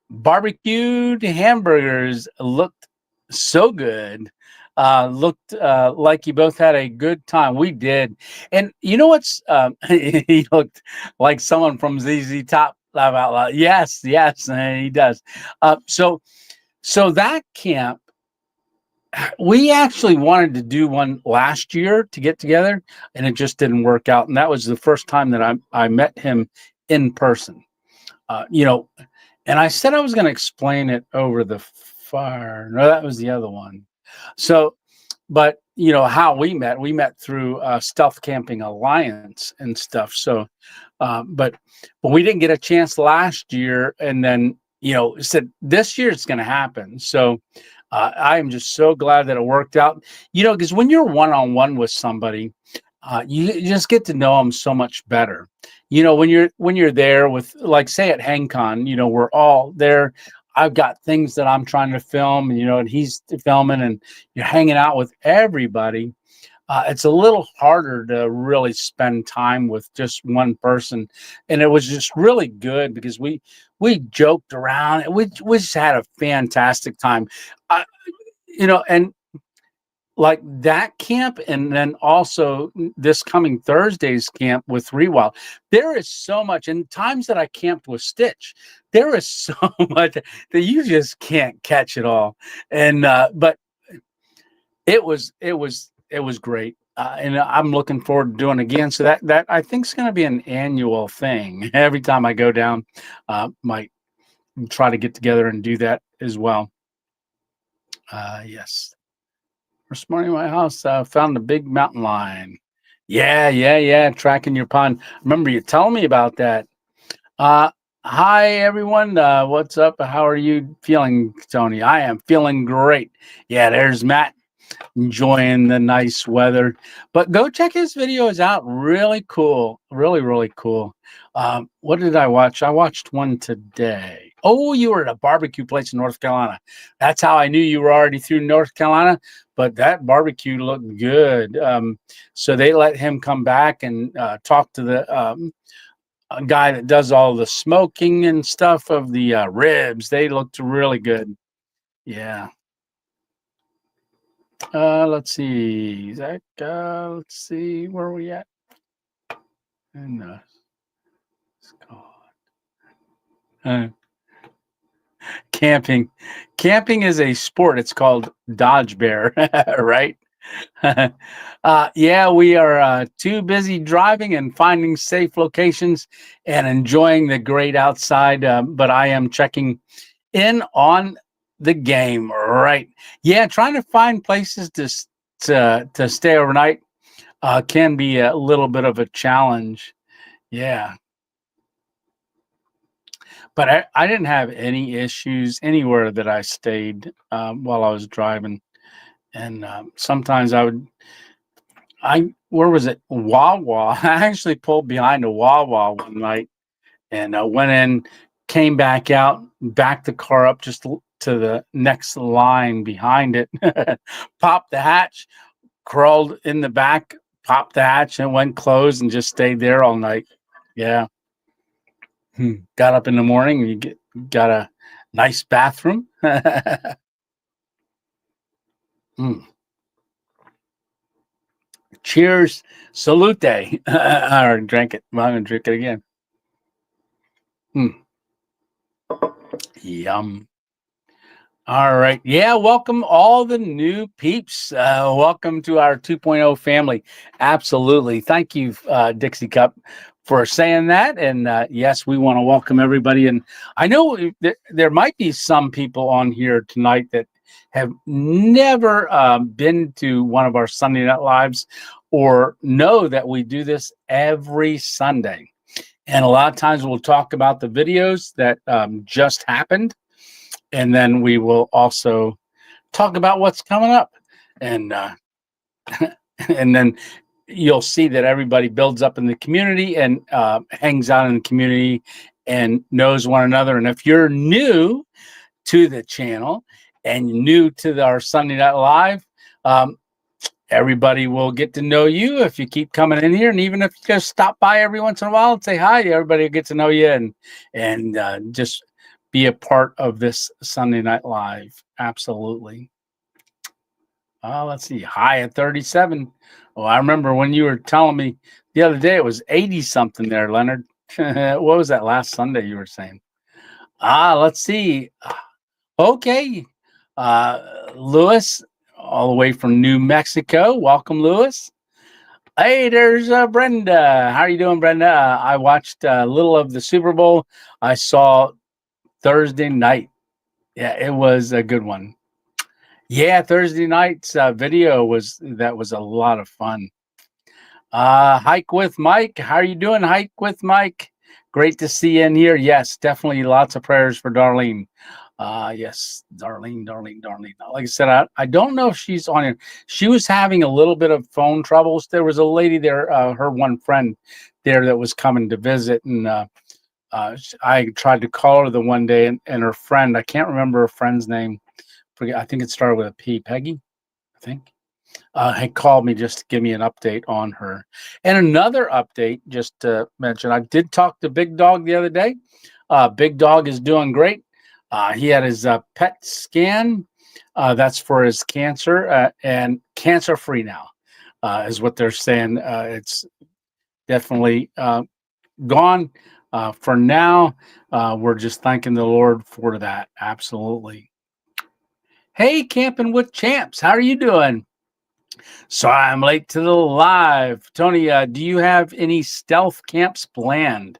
barbecued hamburgers looked so good. Looked like you both had a good time. We did. And you know what's he looked like someone from ZZ Top, laugh out loud. Yes, yes, he does. So that camp, we actually wanted to do one last year to get together, and it just didn't work out. And that was the first time that I met him in person. And I said I was going to explain it over the fire. No, that was the other one. So, but how we met through Stealth Camping Alliance and stuff. So, but we didn't get a chance last year, and then said this year it's going to happen. So I am just so glad that it worked out. Because when you're one-on-one with somebody, you just get to know them so much better. When you're there with, like, say at HangCon, we're all there. I've got things that I'm trying to film, and he's filming, and you're hanging out with everybody. It's a little harder to really spend time with just one person. And it was just really good because we joked around, and we just had a fantastic time. And like that camp, and then also this coming Thursday's camp with Rewild, there is so much. And times that I camped with Stitch, there is so much that you just can't catch it all. And but it was great, and I'm looking forward to doing it again. So that I think is going to be an annual thing. Every time I go down, might try to get together and do that as well. Yes. This morning, my house found a big mountain lion. Yeah. Tracking your pond. Remember you telling me about that. Hi, everyone. What's up? How are you feeling, Tony? I am feeling great. Yeah, there's Matt enjoying the nice weather. But go check his videos out. Really cool. Really, really cool. What did I watch? I watched one today. Oh, you were at a barbecue place in North Carolina. That's how I knew you were already through North Carolina. But that barbecue looked good. So they let him come back and talk to the a guy that does all the smoking and stuff of the ribs. They looked really good. Yeah. Let's see, Zach. Let's see, where are we at? And camping. Camping is a sport. It's called Dodge Bear, right? Yeah, we are too busy driving and finding safe locations and enjoying the great outside. But I am checking in on the game, right? Yeah, trying to find places to stay overnight can be a little bit of a challenge. Yeah. But I didn't have any issues anywhere that I stayed while I was driving. And sometimes where was it? Wawa. I actually pulled behind a Wawa one night and went in, came back out, backed the car up just to the next line behind it, popped the hatch, crawled in the back, popped the hatch, and went closed and just stayed there all night. Yeah. Got up in the morning and got a nice bathroom. Mm. Cheers. Salute. Or drank it. Well, I'm going to drink it again. Yum. All right. Yeah. Welcome all the new peeps. Welcome to our 2.0 family. Absolutely. Thank you, Dixie Cup, for saying that. And yes, we want to welcome everybody. And I know there might be some people on here tonight that have never been to one of our Sunday Night Lives or know that we do this every Sunday. And a lot of times we'll talk about the videos that just happened. And then we will also talk about what's coming up. And and then you'll see that everybody builds up in the community and hangs out in the community and knows one another. And if you're new to the channel and new to our Sunday Night Live, everybody will get to know you if you keep coming in here. And even if you just stop by every once in a while and say hi, everybody will get to know you and just be a part of this Sunday Night Live. Absolutely. Let's see. High at 37. Oh, I remember when you were telling me the other day it was 80 something there, Leonard. What was that last Sunday you were saying? Let's see. Okay. Lewis, all the way from New Mexico. Welcome, Lewis. Hey, there's Brenda. How are you doing, Brenda? I watched a little of the Super Bowl. I saw Thursday night. Yeah, it was a good one. Yeah, Thursday night's video was a lot of fun. Hike with Mike. How are you doing, Hike with Mike? Great to see you in here. Yes, definitely lots of prayers for Darlene. Yes, Darlene. Like I said, I don't know if she's on here. She was having a little bit of phone troubles. There was a lady there, her one friend there that was coming to visit, and I tried to call her the one day, and her friend, I can't remember her friend's name. I think it started with a P. Peggy, I think. Had called me just to give me an update on her. And another update, just to mention, I did talk to Big Dog the other day. Big Dog is doing great. He had his PET scan. That's for his cancer and cancer-free now, is what they're saying. It's definitely gone for now. We're just thanking the Lord for that. Absolutely. Hey, Camping with Champs, how are you doing? Sorry, I'm late to the live. Tony, do you have any stealth camps planned?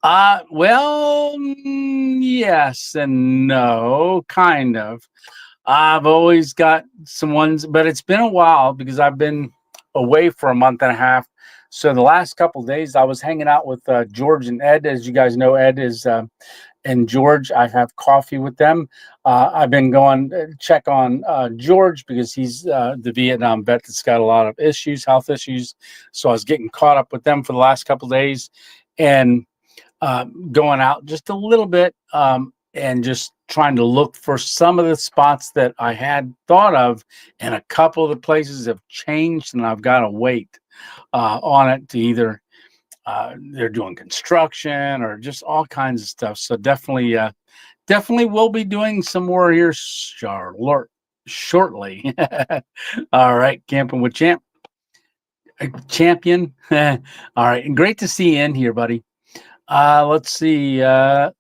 Well, yes and no, kind of. I've always got some ones, but it's been a while because I've been away for a month and a half. So the last couple of days, I was hanging out with George and Ed. As you guys know, Ed is and George. I have coffee with them. I've been going to check on George because he's the Vietnam vet that's got a lot of issues, health issues. So I was getting caught up with them for the last couple of days and going out just a little bit and just trying to look for some of the spots that I had thought of, and a couple of the places have changed, and I've got to wait on it to either they're doing construction or just all kinds of stuff. So definitely we'll be doing some more here shortly. All right, Camping with Champion. All right, and great to see you in here, buddy. Let's see. I'll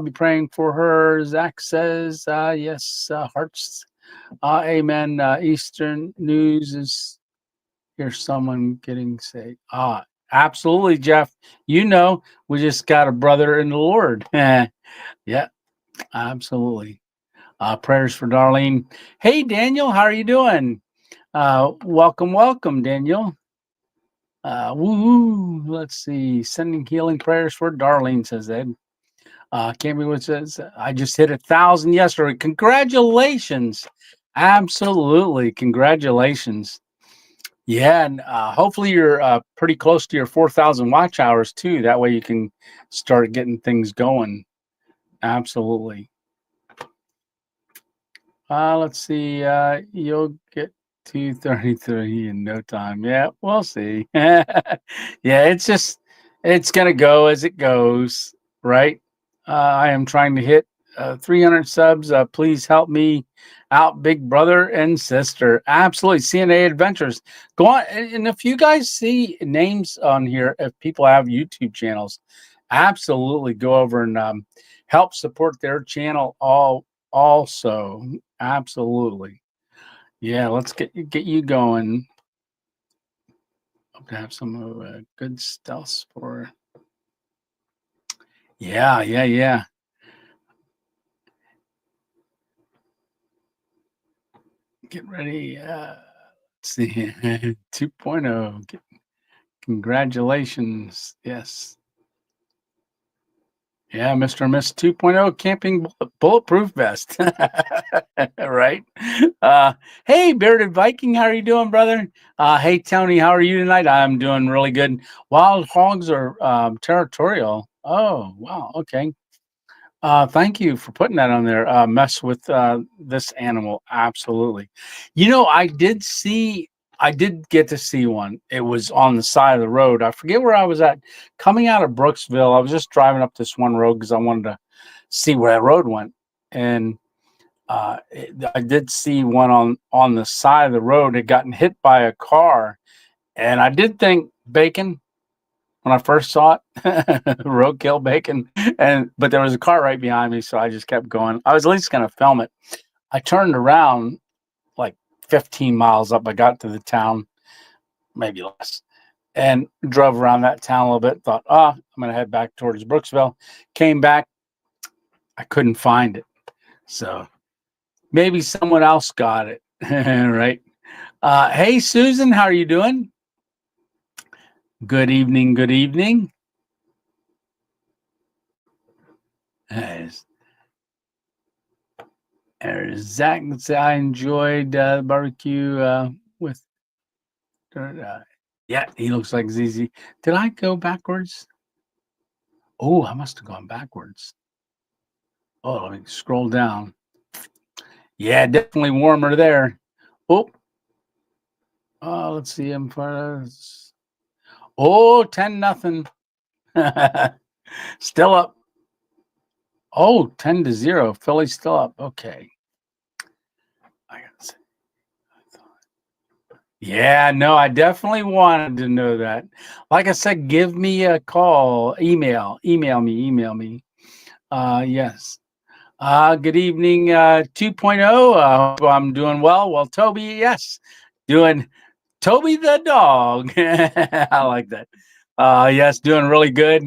be praying for her. Zach says, yes, hearts. Amen. Eastern news is here's someone getting saved. Absolutely, Jeff. You know, we just got a brother in the Lord. Yeah, absolutely. Prayers for Darlene. Hey, Daniel, how are you doing? Welcome, Daniel. Let's see. Sending healing prayers for Darlene, says Ed. Cameron says, I just hit 1,000 yesterday. Congratulations. Absolutely. Congratulations. Yeah, and hopefully you're pretty close to your 4,000 watch hours too. That way you can start getting things going. Absolutely. Let's see. You'll get 2:33 in no time. Yeah, we'll see. Yeah, it's gonna go as it goes, right? I am trying to hit 300 subs. Please help me out, big brother and sister. Absolutely, CNA Adventures. Go on, and if you guys see names on here, if people have YouTube channels, absolutely go over and help support their channel. All also, absolutely. Yeah, let's get you going. Hope to have some good stuff for. Yeah, yeah, yeah. Get ready. Let's see. 2.0. Congratulations. Yes. Yeah, Mr. and Miss 2.0 camping bulletproof vest. Right. Hey, Bearded Viking, how are you doing, brother? Hey, Tony, how are you tonight? I'm doing really good. Wild hogs are territorial. Oh, wow. Okay. Thank you for putting that on there. Mess with this animal. Absolutely. I did get to see one. It was on the side of the road. I forget where I was at. Coming out of Brooksville, I was just driving up this one road because I wanted to see where that road went. And I did see one on the side of the road. It had gotten hit by a car. And I did think bacon when I first saw it, roadkill bacon. But there was a car right behind me, so I just kept going. I was at least going to film it. I turned around like 15 miles up. I got to the town, maybe less, and drove around that town a little bit. Thought, I'm going to head back towards Brooksville. Came back, I couldn't find it. So maybe someone else got it, right? Hey, Susan, how are you doing? Good evening. Good evening. Yes. Zach, I enjoyed barbecue with. Yeah, he looks like ZZ. Did I go backwards? Oh, I must have gone backwards. Oh, let me scroll down. Yeah, definitely warmer there. Oh, let's see. I'm for. Oh, 10-0. Still up. Oh, 10-0. Philly's still up. Okay. I gotta see. Yeah, no, I definitely wanted to know that. Like I said, give me a call, email me. Yes. Good evening, 2.0. Hope I'm doing well. Well, Toby, yes, doing Toby the dog. I like that. Yes, doing really good.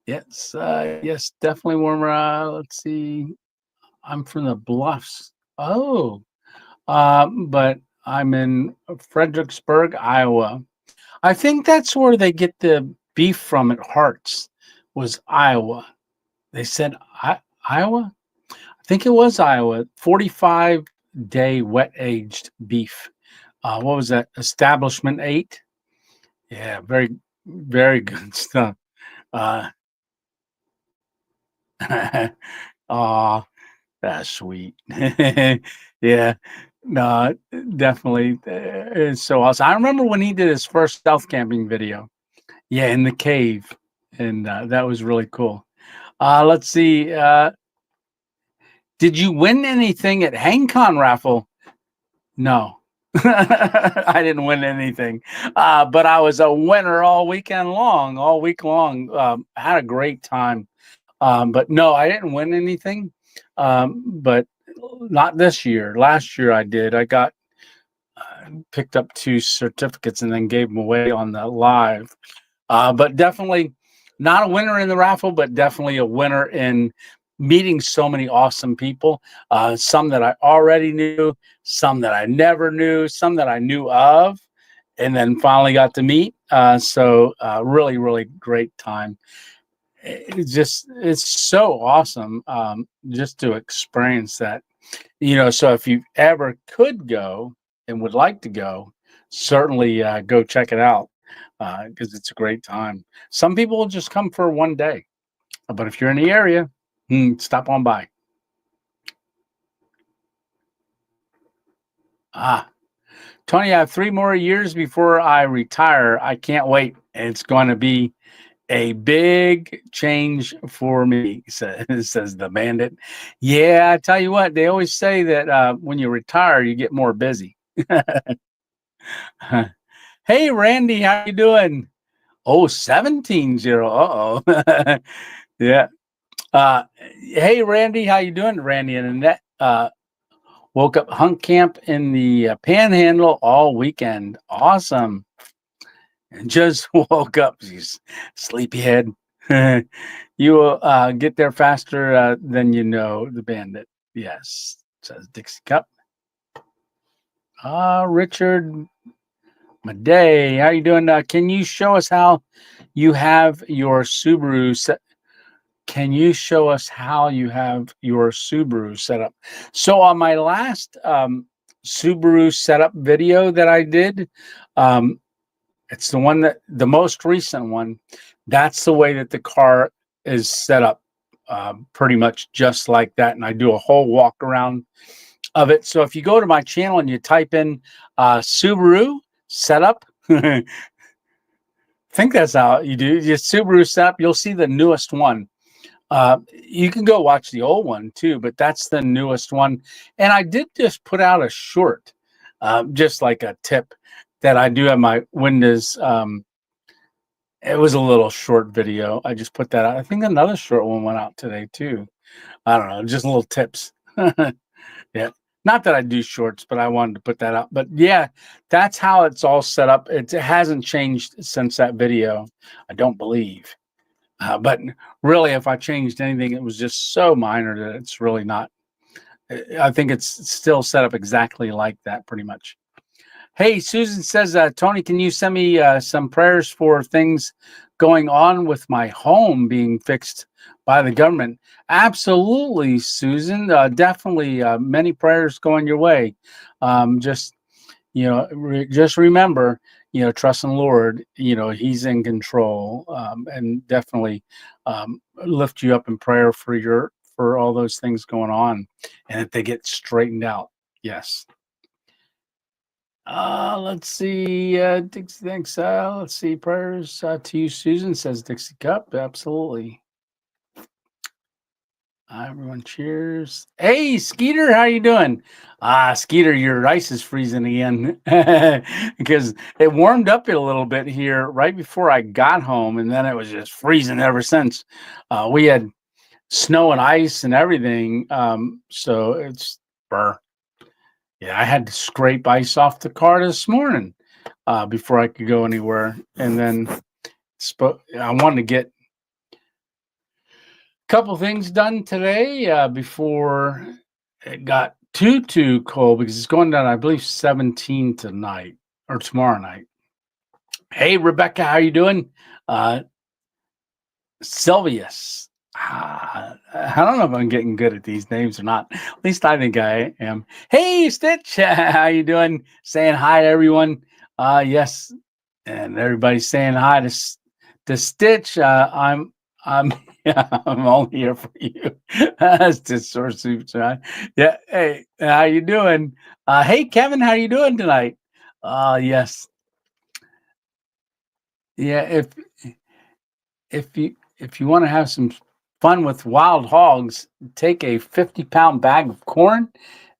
Yes, yes, definitely warmer. Let's see. I'm from the Bluffs. Oh, but I'm in Fredericksburg, Iowa. I think that's where they get the beef from at Hearts, was Iowa. They said Iowa? I think it was Iowa. 45-day wet aged beef. What was that? Establishment 8? Yeah, very, very good stuff. Uh, oh, that's sweet. Yeah, no, definitely. It's so awesome. I remember when he did his first stealth camping video. Yeah, in the cave. And that was really cool. Let's see. Did you win anything at HangCon raffle? No. I didn't win anything. But I was a winner all weekend long, all week long. Had a great time. But no, I didn't win anything. But not this year. Last year I did. I got picked up 2 certificates and then gave them away on the live. But definitely not a winner in the raffle, but definitely a winner in meeting so many awesome people. Some that I already knew, some that I never knew, some that I knew of, and then finally got to meet. So really, really great time. It's so awesome just to experience that. So if you ever could go and would like to go, certainly go check it out because it's a great time. Some people will just come for one day, but if you're in the area, stop on by. Ah, Tony, I have 3 more years before I retire. I can't wait. It's going to be a big change for me, says the bandit. Yeah, I tell you what, they always say that when you retire, you get more busy. Hey, Randy, how you doing? Oh, 17-0. Uh-oh. Yeah. Uh, hey, Randy, how you doing? Randy and Annette woke up hunk camp in the Panhandle all weekend. Awesome. And just woke up. You sleepyhead. You will get there faster than you know, the bandit. Yes, says Dixie Cup. Richard Maday, how you doing? Can you show us how you have your Subaru set? Can you show us how you have your Subaru set up? So on my last Subaru setup video that I did, it's the most recent one. That's the way that the car is set up, pretty much just like that. And I do a whole walk around of it. So if you go to my channel and you type in Subaru setup, I think that's how you do your Subaru setup. You'll see the newest one. You can go watch the old one too, but that's the newest one. And I did just put out a short, just like a tip that I do have my Windows. It was a little short video. I just put that out. I think another short one went out today too. I don't know, just little tips. Yeah. Not that I do shorts, but I wanted to put that out. But yeah, that's how it's all set up. It hasn't changed since that video, I don't believe. But really, if I changed anything, it was just so minor that it's really not. I think it's still set up exactly like that, pretty much. Hey, Susan says, Tony, can you send me some prayers for things going on with my home being fixed by the government? Absolutely, Susan. Definitely many prayers going your way. Just, just remember, trust in the Lord, he's in control, and definitely lift you up in prayer for all those things going on and that they get straightened out. Yes. Let's see. Dixie, thanks. Let's see. Prayers to you, Susan, says Dixie Cup. Absolutely. Everyone cheers. Hey, Skeeter, how you doing? Skeeter, your ice is freezing again because it warmed up a little bit here right before I got home, and then it was just freezing ever since. We had snow and ice and everything, so it's burr. Yeah, I had to scrape ice off the car this morning before I could go anywhere. And then I wanted to get a couple things done today before it got too cold, because it's going down, I believe, 17 tonight or tomorrow night. Hey, Rebecca, how you doing? Sylvius. I don't know if I'm getting good at these names or not. At least I think I am. Hey, Stitch, how you doing? Saying hi to everyone. Yes, and everybody's saying hi to Stitch. I'm yeah, I'm only here for you. That's just sort of super. Yeah. Hey, how you doing? Hey, Kevin, how you doing tonight? Yes. Yeah. If you want to have some fun with wild hogs, take a 50-pound bag of corn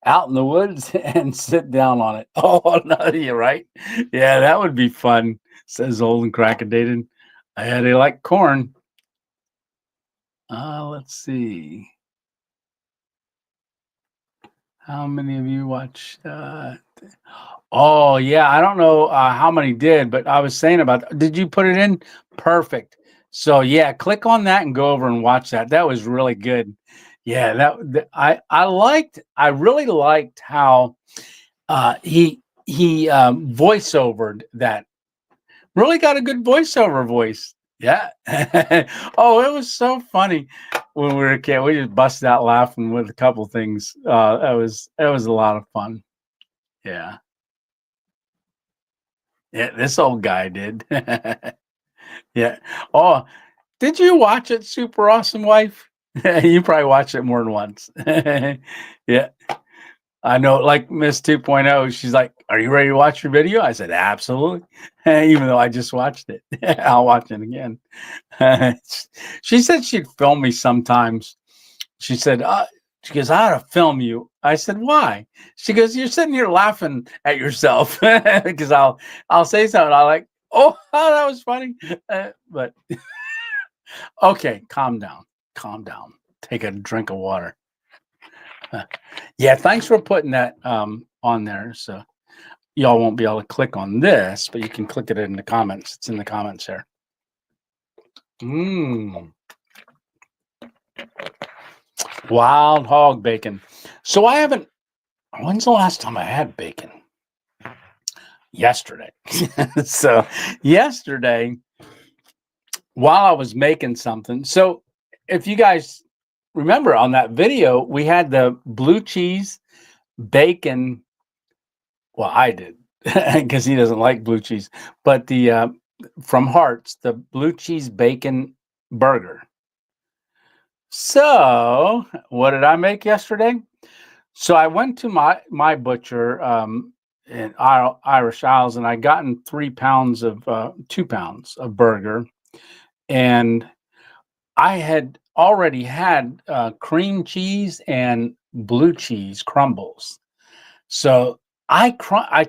out in the woods and sit down on it. Oh, no, you're right. Yeah, that would be fun, says Old and Crackedated. Yeah, they like corn. Let's see. How many of you watched? Oh, yeah. I don't know how many did, but I was saying did you put it in? Perfect. So yeah, click on that and go over and watch that. That was really good. Yeah, I really liked how he voiceovered that. Really got a good voiceover voice. Yeah. Oh, it was so funny when we were a kid. We just busted out laughing with a couple things. It was a lot of fun. Yeah. Yeah, this old guy did. Yeah. Oh, did you watch it, Super Awesome Wife? You probably watched it more than once. Yeah. I know, like Miss 2.0, she's like, "Are you ready to watch your video?" I said, "Absolutely." Even though I just watched it, I'll watch it again. She said she'd film me sometimes. She said, she goes, "I ought to film you." I said, "Why?" She goes, "You're sitting here laughing at yourself." Because I'll say something. I like, oh, that was funny. But okay, calm down, calm down. Take a drink of water. Yeah, thanks for putting that on there. So y'all won't be able to click on this, but you can click it in the comments. It's in the comments there. Mmm. Wild hog bacon. So I haven't, when's the last time I had bacon? Yesterday. So yesterday, while I was making something. So if you guys remember on that video, we had the blue cheese, bacon. Well, I did because he doesn't like blue cheese, but the from Hearts, the blue cheese bacon burger. So what did I make yesterday? So I went to my butcher in Irish Isles, and I gotten 3 pounds of 2 pounds of burger, and I had already had cream cheese and blue cheese crumbles. So I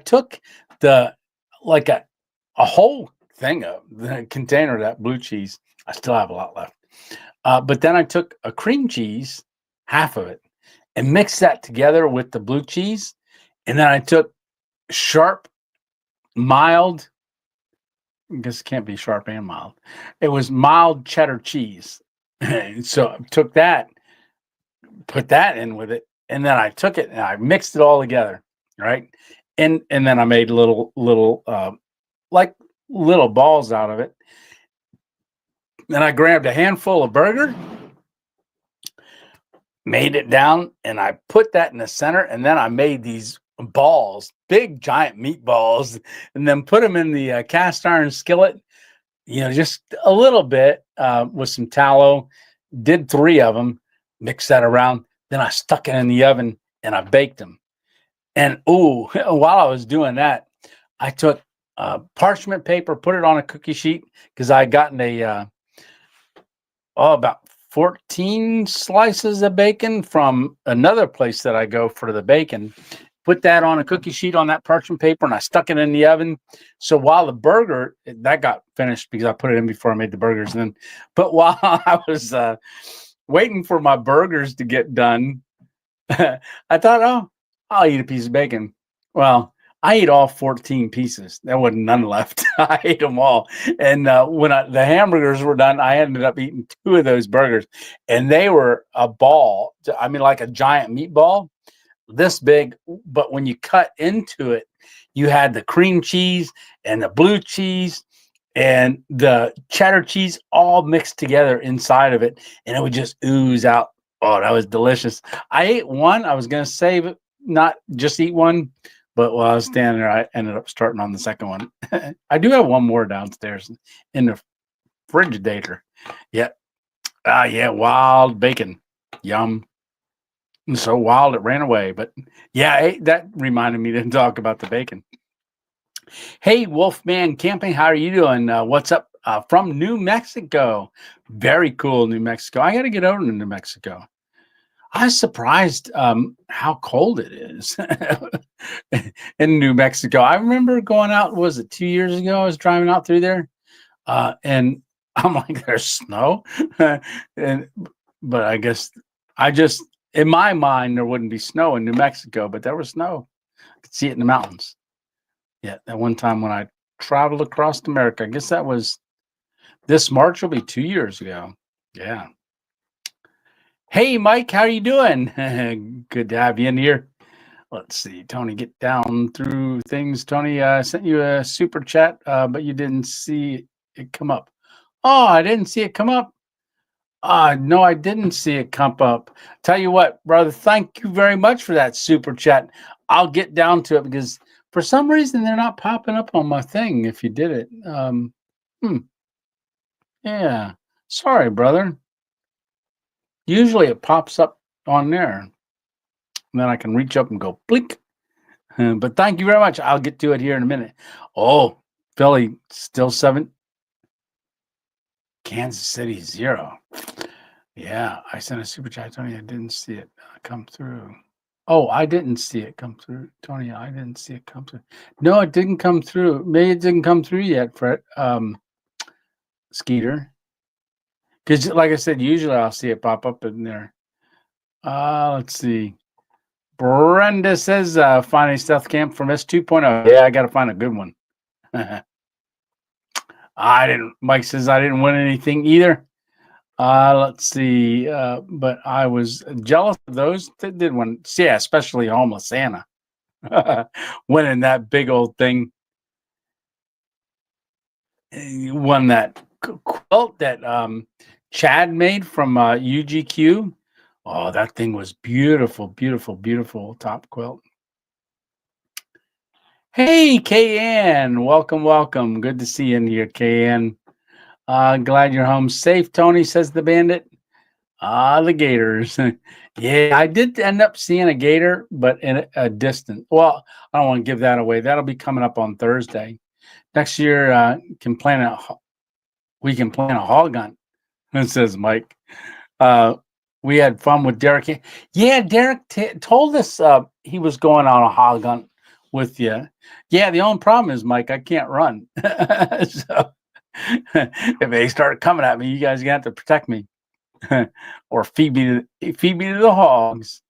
took the like a whole thing of the container of that blue cheese. I still have a lot left. But then I took a cream cheese, half of it, and mixed that together with the blue cheese. And then I took sharp, mild, I guess it can't be sharp and mild. It was mild cheddar cheese. So I took that, put that in with it, and then I took it and I mixed it all together, right? And then I made little like little balls out of it. Then I grabbed a handful of burger, made it down, and I put that in the center, and then I made these balls, big giant meatballs, and then put them in the cast iron skillet, just a little bit with some tallow. Did 3 of them, mixed that around. Then I stuck it in the oven and I baked them. And ooh, while I was doing that, I took parchment paper, put it on a cookie sheet because I had gotten about 14 slices of bacon from another place that I go for the bacon. Put that on a cookie sheet on that parchment paper, and I stuck it in the oven. So while the burger that got finished because I put it in before I made the burgers, and then, but while I was waiting for my burgers to get done, I thought, oh, I'll eat a piece of bacon. Well, I ate all 14 pieces. There wasn't none left. I ate them all. And when the hamburgers were done, I ended up eating 2 of those burgers. And they were a ball. I mean, like a giant meatball, this big. But when you cut into it, you had the cream cheese and the blue cheese and the cheddar cheese all mixed together inside of it. And it would just ooze out. Oh, that was delicious. I ate one. I was going to save it, not just eat one. But while I was standing there, I ended up starting on the second one. I do have one more downstairs in the frigidator. Yeah. Yeah. Wild bacon. Yum. And so wild it ran away. But yeah, that reminded me to talk about the bacon. Hey, Wolfman Camping, how are you doing? What's up from New Mexico? Very cool, New Mexico. I got to get over to New Mexico. I was surprised how cold it is in New Mexico. I remember going out, was it 2 years ago? I was driving out through there, and I'm like, there's snow. But I guess in my mind, there wouldn't be snow in New Mexico, but there was snow. I could see it in the mountains. Yeah, that one time when I traveled across America, I guess that was this March will be 2 years ago. Yeah. Hey, Mike, how are you doing? Good to have you in here. Let's see, Tony, get down through things. Tony sent you a super chat, but you didn't see it come up. Oh, I didn't see it come up. No, I didn't see it come up. Tell you what, brother, thank you very much for that super chat. I'll get down to it because for some reason they're not popping up on my thing if you did it. Yeah, sorry, brother. Usually it pops up on there. And then I can reach up and go blink. But thank you very much. I'll get to it here in a minute. Oh, Philly still 7. Kansas City 0. Yeah, I sent a super chat, Tony. I didn't see it come through. Oh, I didn't see it come through, Tony. I didn't see it come through. No, it didn't come through. Maybe it didn't come through yet, Fred. Skeeter. Because, like I said, usually I'll see it pop up in there. Let's see. Brenda says, find a stealth camp from S 2.0. Yeah, I got to find a good one. Mike says I didn't win anything either. Let's see. But I was jealous of those that did win. Yeah, especially Homeless Santa winning that big old thing. He won that quilt that Chad made from UGQ. Oh, that thing was beautiful, beautiful, beautiful top quilt. Hey, KN. Welcome, welcome. Good to see you in here, KN. Glad you're home safe, Tony, says the bandit. The gators. Yeah, I did end up seeing a gator, but in a distance. Well, I don't want to give that away. That'll be coming up on Thursday. Next year, we can plan a hog hunt, says Mike. We had fun with Derek. Yeah, Derek told us he was going on a hog hunt with you. Yeah, the only problem is, Mike, I can't run. So if they start coming at me, you guys are gonna have to protect me. Or feed me to the hogs.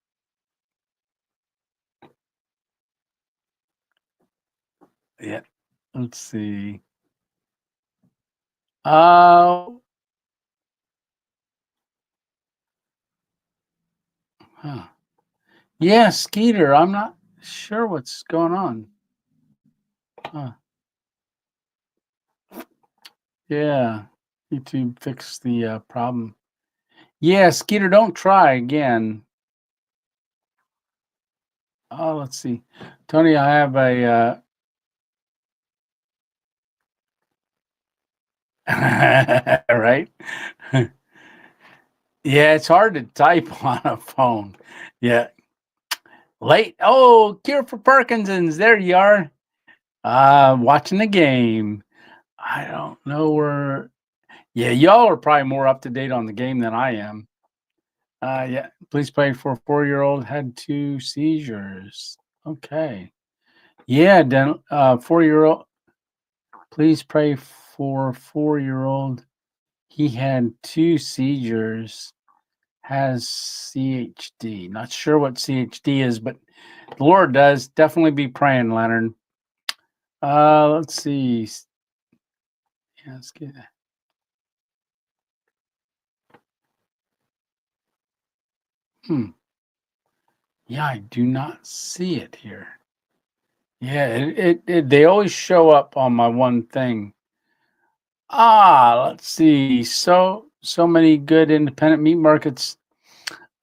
Yeah. Let's see. Huh. Yeah, Skeeter. I'm not sure what's going on. Huh. Yeah. YouTube fixed the problem. Yeah, Skeeter, don't try again. Oh, let's see. Tony, I have a right? Yeah, it's hard to type on a phone. Yeah. Late. Oh, cure for Parkinson's. There you are. Watching the game. I don't know where. Yeah, y'all are probably more up to date on the game than I am. Yeah, please pray for a 4-year-old had 2 seizures. Okay. Yeah, 4-year-old. Please pray for 4-year-old. He had 2 seizures. Has CHD. Not sure what CHD is, but the Lord does. Definitely be praying, Leonard. Let's see. Yeah, let's get that. Yeah, I do not see it here. Yeah, they always show up on my one thing. Let's see. So many good independent meat markets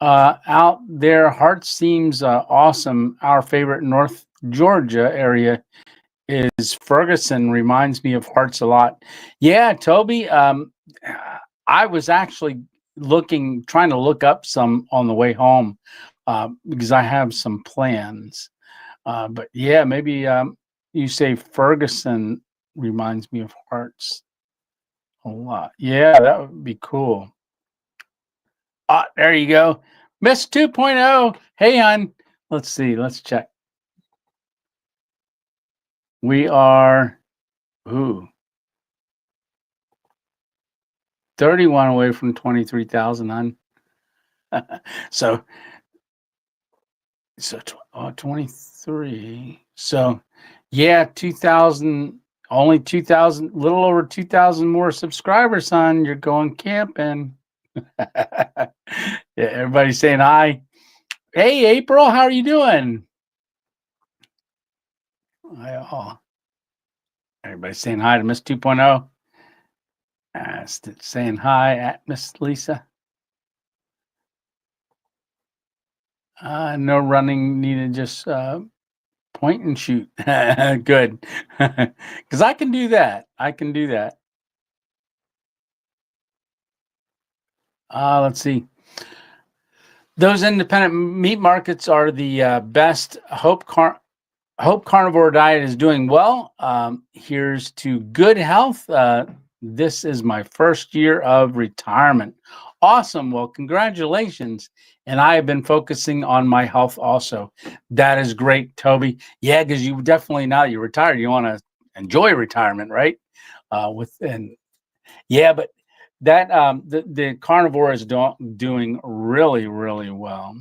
out there. Hart seems awesome. Our favorite North Georgia area is Ferguson. Reminds me of Hart's a lot. Yeah, Toby. I was actually trying to look up some on the way home because I have some plans. But yeah, maybe you say Ferguson reminds me of Hart's a lot. Yeah, that would be cool. There you go. Miss 2.0. Hey, hon. Let's see. Let's check. We are 31 away from 23,000, hon. So 23. So yeah, 2,000, only 2,000, little over 2,000 more subscribers, son. You're going camping. Yeah, everybody's saying hi. Hey, April, how are you doing? Everybody's saying hi to Miss 2.0. Saying hi at Miss Lisa. No running needed, just point and shoot. Good. Because I can do that. Let's see. Those independent meat markets are the best. Hope Carnivore Diet is doing well. Here's to good health. This is my first year of retirement. Awesome. Well, congratulations. And I have been focusing on my health also. That is great, Toby. Yeah, because you definitely, now that you're retired, you want to enjoy retirement, right? Yeah, but that the carnivore is doing really, really well.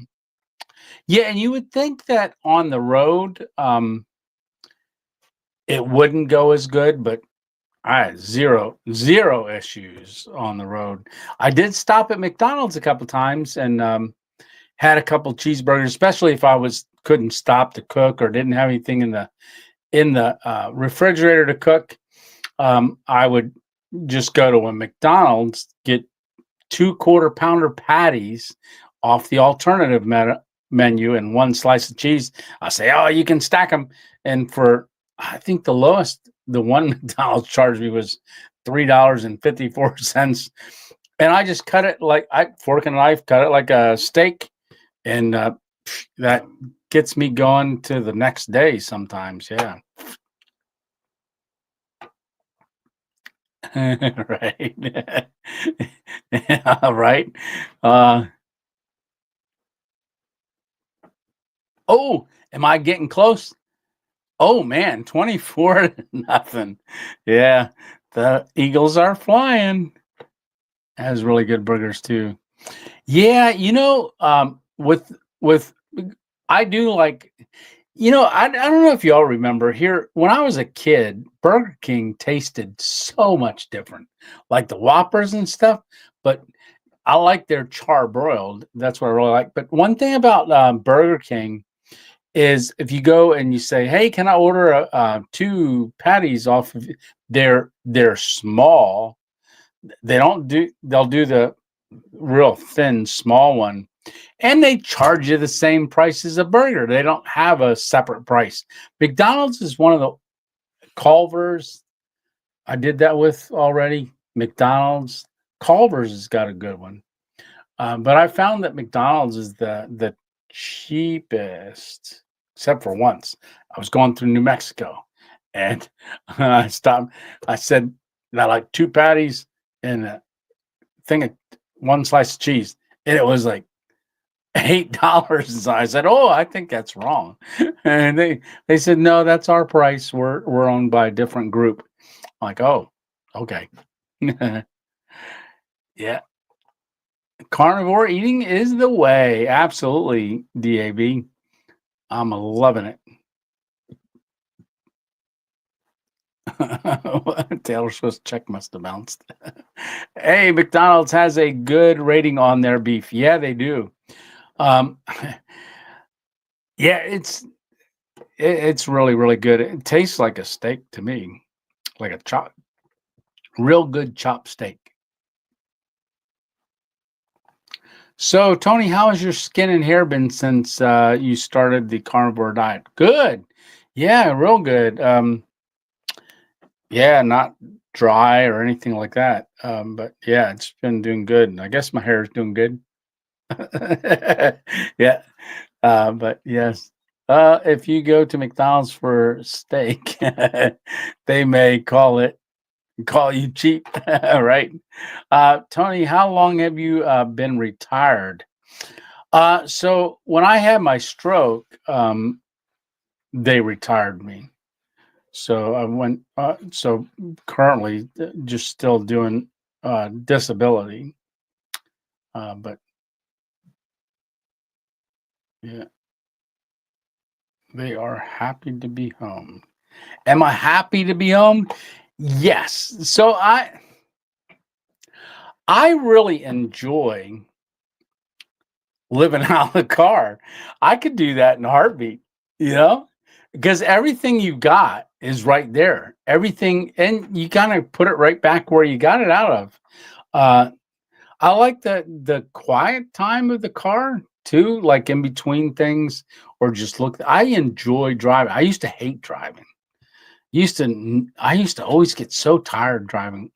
Yeah, and you would think that on the road, it wouldn't go as good, but I had zero issues on the road. I did stop at McDonald's a couple times and had a couple cheeseburgers, especially if I couldn't stop to cook or didn't have anything in the refrigerator to cook. I would just go to a McDonald's, get 2 quarter-pounder patties off the alternative menu and 1 slice of cheese. I say, oh, you can stack them. And for, I think the lowest, the one McDonald's charged me was $3.54. And I just cut it like fork and knife, cut it like a steak. And that gets me going to the next day sometimes. Yeah. Right. Yeah, right. Oh, am I getting close? Oh man, 24-0. Yeah, the Eagles are flying. Has really good burgers too. Yeah, with I do like, I don't know if y'all remember here when I was a kid, Burger King tasted so much different, like the Whoppers and stuff. But I like their charbroiled. That's what I really like. But one thing about Burger King is if you go and you say, "Hey, can I order 2 patties off of?" They're small. They'll do the real thin, small one, and they charge you the same price as a burger. They don't have a separate price. McDonald's is one of the Culver's. I did that with already. McDonald's, Culver's has got a good one, but I found that McDonald's is the cheapest, except for once. I was going through New Mexico, and I stopped. I said, "I like 2 patties and a thing of 1 slice of cheese," and it was like $8. And so I said, "Oh, I think that's wrong." And they said, "No, that's our price. We're owned by a different group." I'm like, "Oh, okay." Yeah. Carnivore eating is the way. Absolutely, DAB. I'm loving it. Taylor Swift's check must have bounced. Hey, McDonald's has a good rating on their beef. Yeah, they do. Um, yeah, it's really, really good. It tastes like a steak to me, like a real good chopped steak. So, Tony, how has your skin and hair been since you started the carnivore diet? Good. Yeah, real good. Yeah, not dry or anything like that. But yeah, it's been doing good. I guess my hair is doing good. Yeah. But yes. If you go to McDonald's for steak, they may call you cheap, right? Tony, how long have you been retired? So when I had my stroke, they retired me. So I went. So currently, just still doing disability, but yeah, they are happy to be home. Am I happy to be home? Yes. So I really enjoy living out of the car. I could do that in a heartbeat, because everything you got is right there. Everything, and you kind of put it right back where you got it out of. I like the quiet time of the car too, like in between things, or just look. I enjoy driving. I used to hate driving. I used to always get so tired driving.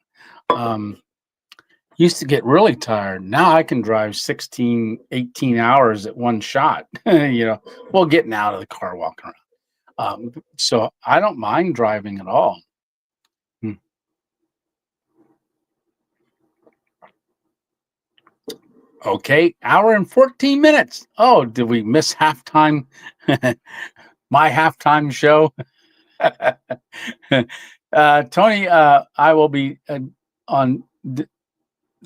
Used to get really tired. Now I can drive 16, 18 hours at one shot, well, getting out of the car, walking around. So I don't mind driving at all. Hmm. Okay, hour and 14 minutes. Oh, did we miss halftime? My halftime show. Tony, I will be on.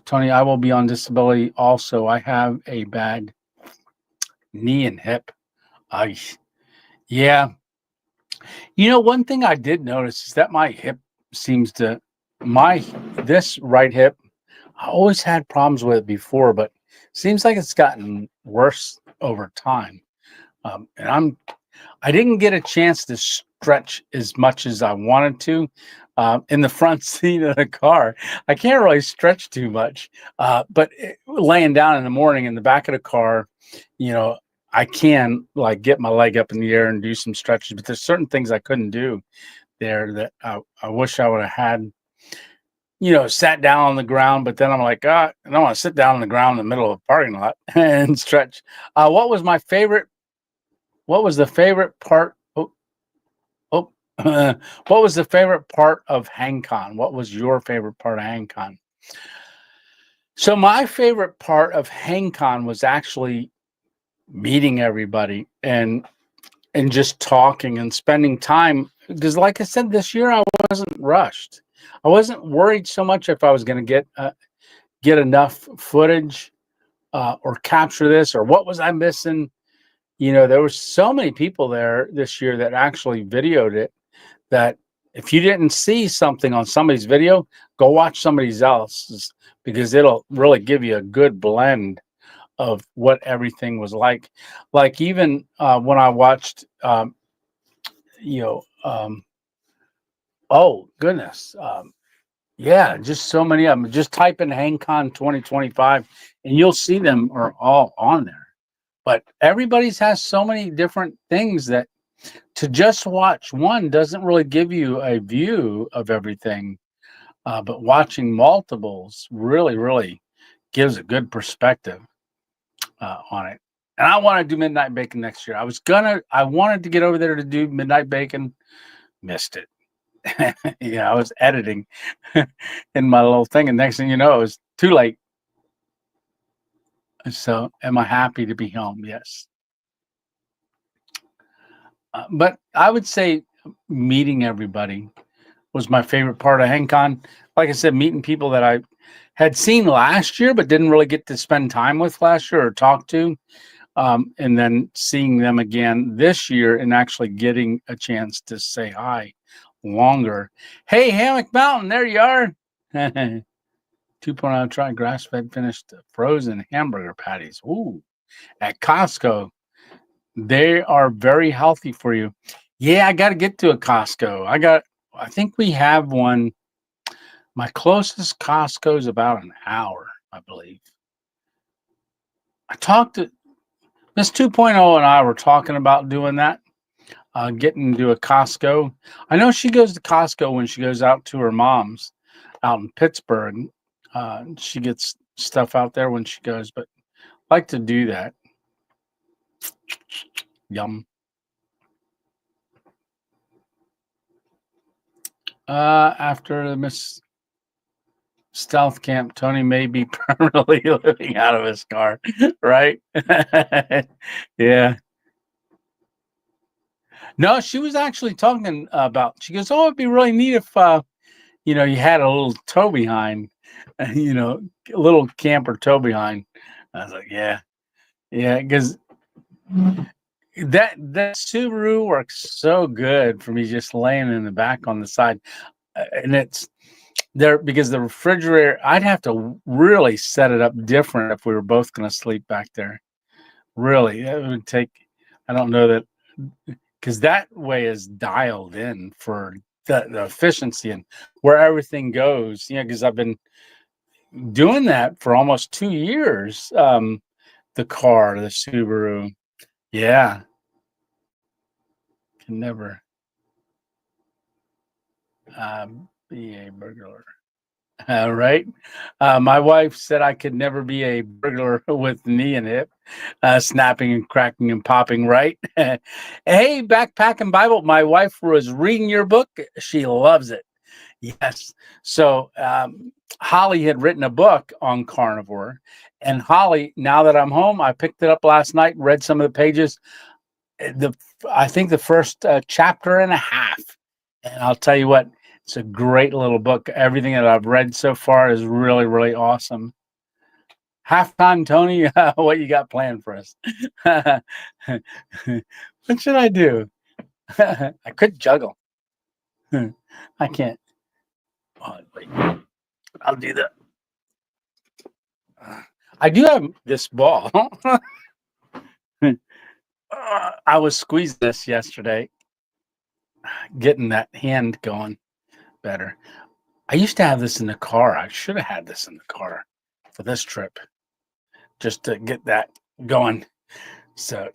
Tony, I will be on disability also. I have a bad knee and hip. I Yeah. One thing I did notice is that my hip seems to my this right hip, I always had problems with it before, but seems like it's gotten worse over time. And I didn't get a chance to stretch as much as I wanted to in the front seat of the car. I can't really stretch too much, but laying down in the morning in the back of the car, you know, I can like get my leg up in the air and do some stretches. But there's certain things I couldn't do there that I wish I would have had. Sat down on the ground, but then I'm like, I don't want to sit down on the ground in the middle of a parking lot and stretch. What was my favorite? What was the favorite part? Oh, what was the favorite part of HangCon? What was your favorite part of HangCon? So my favorite part of HangCon was actually meeting everybody and just talking and spending time. Because, like I said, this year I wasn't rushed. I wasn't worried so much if I was going to get enough footage or capture this or what was I missing. There were so many people there this year that actually videoed it that if you didn't see something on somebody's video, go watch somebody else's because it'll really give you a good blend of what everything was like. Like even when I watched, you know, um, oh goodness, yeah, just so many of them. Just type in HangCon 2025 and you'll see them are all on there. But everybody's has so many different things that to just watch one doesn't really give you a view of everything, but watching multiples really, really gives a good perspective on it. And I want to do Midnight Bacon next year. I wanted to get over there to do Midnight Bacon, missed it. I was editing in my little thing, and next thing you know, it was too late. So, am I happy to be home? Yes. But I would say meeting everybody was my favorite part of HangCon. Like I said, meeting people that I had seen last year, but didn't really get to spend time with last year or talk to. And then seeing them again this year and actually getting a chance to say hi longer. Hey, Hammock Mountain, there you are. 2.0 try grass-fed finished frozen hamburger patties. Ooh, at Costco. They are very healthy for you. Yeah, I got to get to a Costco. I think we have one. My closest Costco is about an hour, I believe. I talked to Miss 2.0 and I were talking about doing that, getting to a Costco. I know she goes to Costco when she goes out to her mom's out in Pittsburgh. She gets stuff out there when she goes, but I like to do that. Yum. After the Miss Stealth Camp, Tony may be permanently living out of his car, right? Yeah. No, she was actually talking about. She goes, "Oh, it'd be really neat if you had a little tow behind, a little camper tow behind." I was like, "Yeah, yeah," because that Subaru works so good for me just laying in the back on the side, and it's there because the refrigerator. I'd have to really set it up different if we were both going to sleep back there. Really, it would take. I don't know that because that way is dialed in for the efficiency and where everything goes. Because I've been doing that for almost 2 years. The Subaru, yeah, can never be a burglar. Right. My wife said I could never be a burglar with knee and hip, snapping and cracking and popping. Right. Hey, Backpack and Bible. My wife was reading your book. She loves it. Yes. So Holly had written a book on carnivore, and Holly. Now that I'm home, I picked it up last night, read some of the pages. The I think the first chapter and a half, and I'll tell you what, it's a great little book. Everything that I've read so far is really, really awesome. Halftime, Tony, what you got planned for us? What should I do? I could juggle. I can't. Oh, wait. I'll do that. I do have this ball. I was squeezing this yesterday, getting that hand going better. I used to have this in the car. I should have had this in the car for this trip just to get that going. So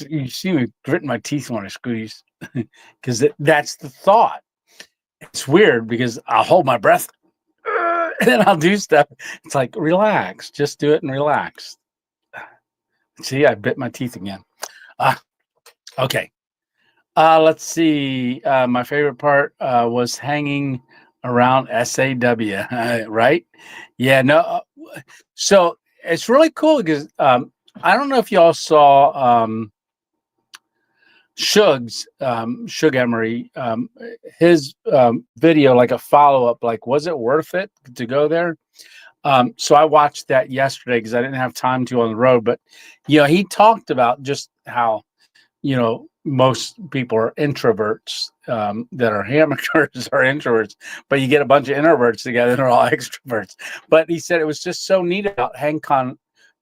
you see me gritting my teeth when I squeeze because that's the thought. It's weird because I'll hold my breath and I'll do stuff. It's like, relax, just do it and relax. See, I bit my teeth again. Okay. Let's see. My favorite part was hanging around SAW, right? Yeah, no. So it's really cool because I don't know if y'all saw Shug Emery, his video, like a follow up, like, was it worth it to go there? So I watched that yesterday because I didn't have time to on the road. But, he talked about just how, most people are introverts that are amateurs are introverts, but you get a bunch of introverts together, they're all extroverts. But he said it was just so neat about HangCon.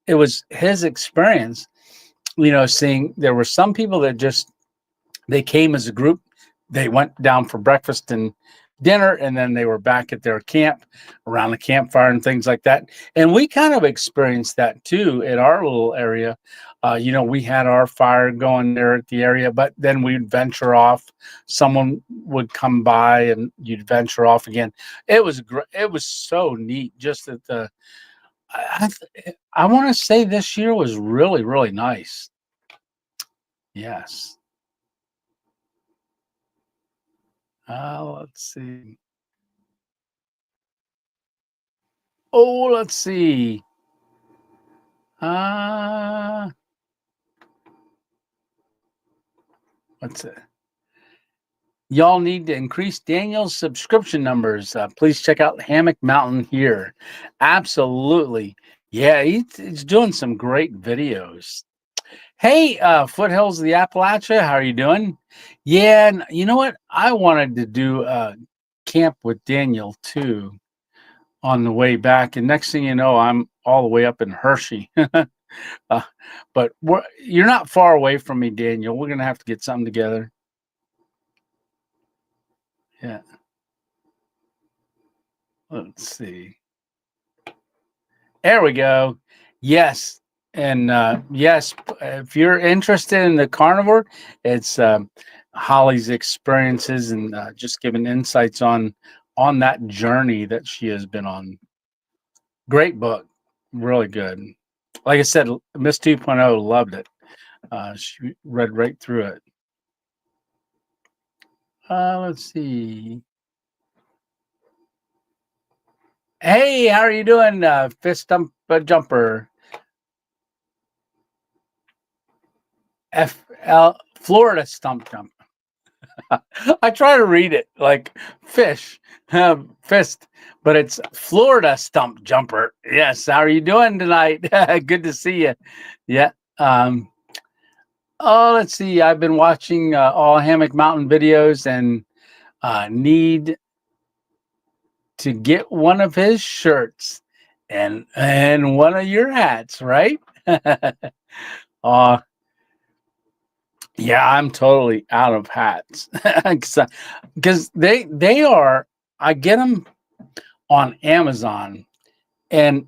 It was his experience, seeing there were some people that they came as a group, they went down for breakfast and dinner, and then they were back at their camp around the campfire and things like that. And we kind of experienced that too at our little area. We had our fire going there at the area, but then we'd venture off. Someone would come by and you'd venture off again. It was great. It was so neat. Just that I want to say this year was really, really nice. Yes. Let's see. Oh, let's see. What's it? Y'all need to increase Daniel's subscription numbers. Please check out Hammock Mountain here. Absolutely. Yeah, he's doing some great videos. Hey, Foothills of the Appalachia, how are you doing? Yeah, and you know what? I wanted to do camp with Daniel too on the way back. And next thing you know, I'm all the way up in Hershey. But you're not far away from me, Daniel. We're going to have to get something together. Yeah. Let's see. There we go. Yes. And yes, if you're interested in the carnivore, it's Holly's experiences and just giving insights on that journey that she has been on. Great book. Really good. Like I said, Miss 2.0 loved it. She read right through it. Let's see. Hey, how are you doing, Fist Stump Jumper? Florida Stump Jump. I try to read it like fish, fist, but it's Florida Stump Jumper. Yes. How are you doing tonight? Good to see you. Yeah. Let's see. I've been watching all Hammock Mountain videos and need to get one of his shirts and one of your hats, right? Yeah, I'm totally out of hats because they are. I get them on Amazon and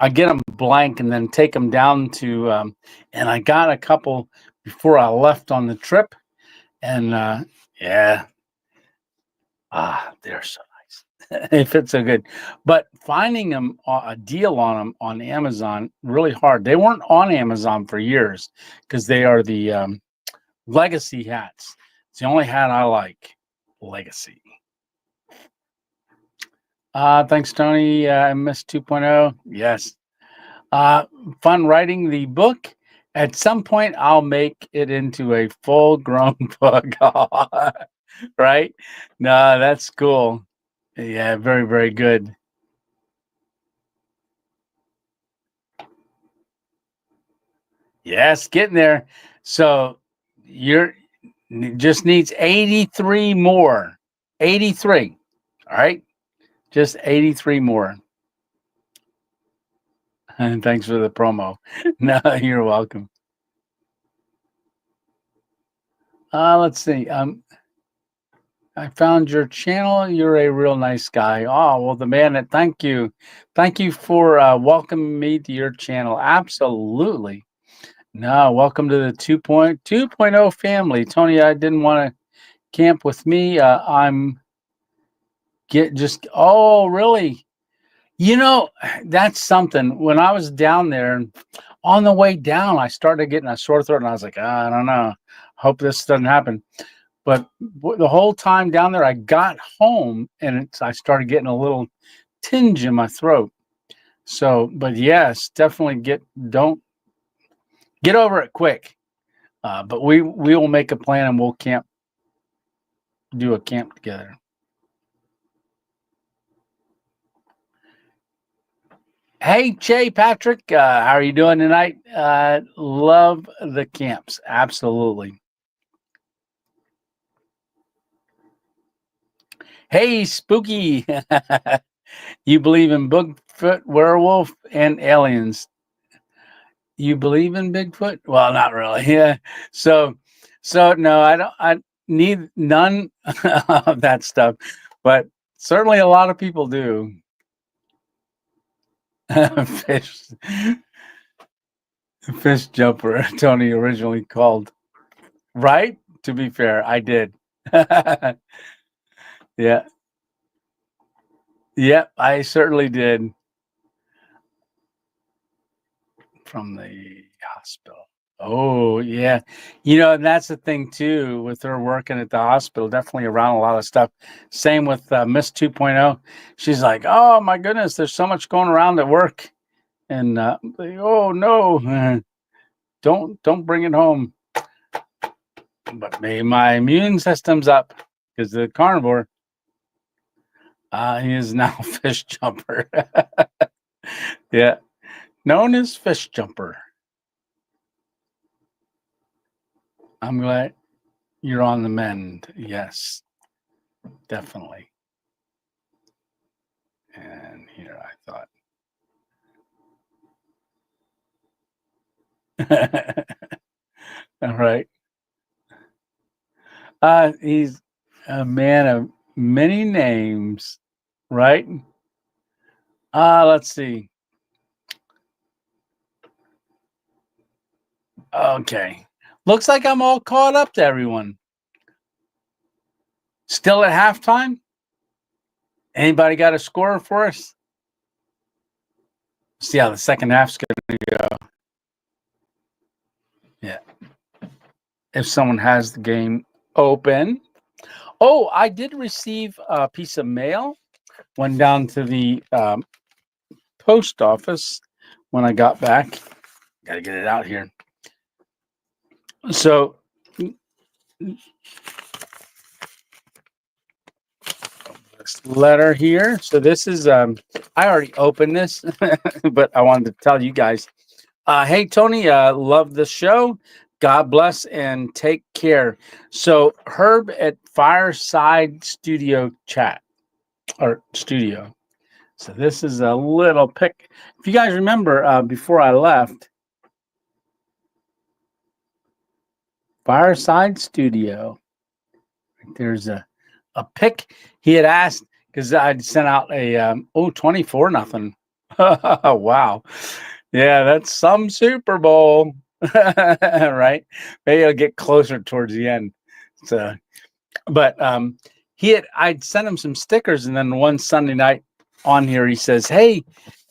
I get them blank and then take them down to. And I got a couple before I left on the trip, and yeah, they're so They fit so good. But finding them a deal on them on Amazon really hard. They weren't on Amazon for years because they are the legacy hats. It's the only hat I like. Legacy. Thanks, Tony. I missed 2.0. Yes. Uh, Fun writing the book. At some point, I'll make it into a full-grown book. Right? No, that's cool. Yeah, very, very good. Yes, getting there. So you're just needs 83 more. 83. All right. Just 83 more. And thanks for the promo. No, you're welcome. Let's see. I found your channel. You're a real nice guy. Oh, well, the man that thank you. Thank you for welcoming me to your channel. Absolutely. No, welcome to the 2.0 family. Tony, I didn't want to camp with me. I'm oh, really? You know, that's something. When I was down there, on the way down, I started getting a sore throat, and I was like, I don't know. Hope this doesn't happen. But the whole time down there, I got home, and I started getting a little tinge in my throat. So, but yes, definitely don't get over it quick. But we will make a plan, and we'll do a camp together. Hey, Jay Patrick, how are you doing tonight? Love the camps. Absolutely. Hey, Spooky. You believe in Bigfoot, werewolf, and aliens. You believe in Bigfoot? Well, not really. Yeah. So no, I don't. I need none of that stuff, but certainly a lot of people do. Fish, fish jumper. Tony originally called. Right? To be fair, I did. Yeah. Yep, I certainly did. From the hospital. Oh, yeah. And that's the thing too with her working at the hospital, definitely around a lot of stuff. Same with Miss 2.0. She's like, oh my goodness, there's so much going around at work. And oh no, don't bring it home. But maybe my immune system's up because the carnivore. He is now fish jumper. Yeah. Known as fish jumper. I'm glad you're on the mend. Yes, definitely. And here I thought. All right. He's a man of many names, right? Let's see. Okay. Looks like I'm all caught up to everyone. Still at halftime? Anybody got a score for us? See how the second half's going to go. Yeah. If someone has the game open. Oh, I did receive a piece of mail. Went down to the post office when I got back. Got to get it out here. So this letter here. So this is I already opened this, but I wanted to tell you guys. Hey Tony, love the show. God bless and take care. So Herb at Fireside Studio Chat or Studio. So this is a little pic. If you guys remember, before I left, Fireside Studio. There's a pic. He had asked because I'd sent out a 24-0. Wow. Yeah, that's some Super Bowl. Right? Maybe I'll get closer towards the end. So, but I'd sent him some stickers, and then one Sunday night on here, he says, "Hey,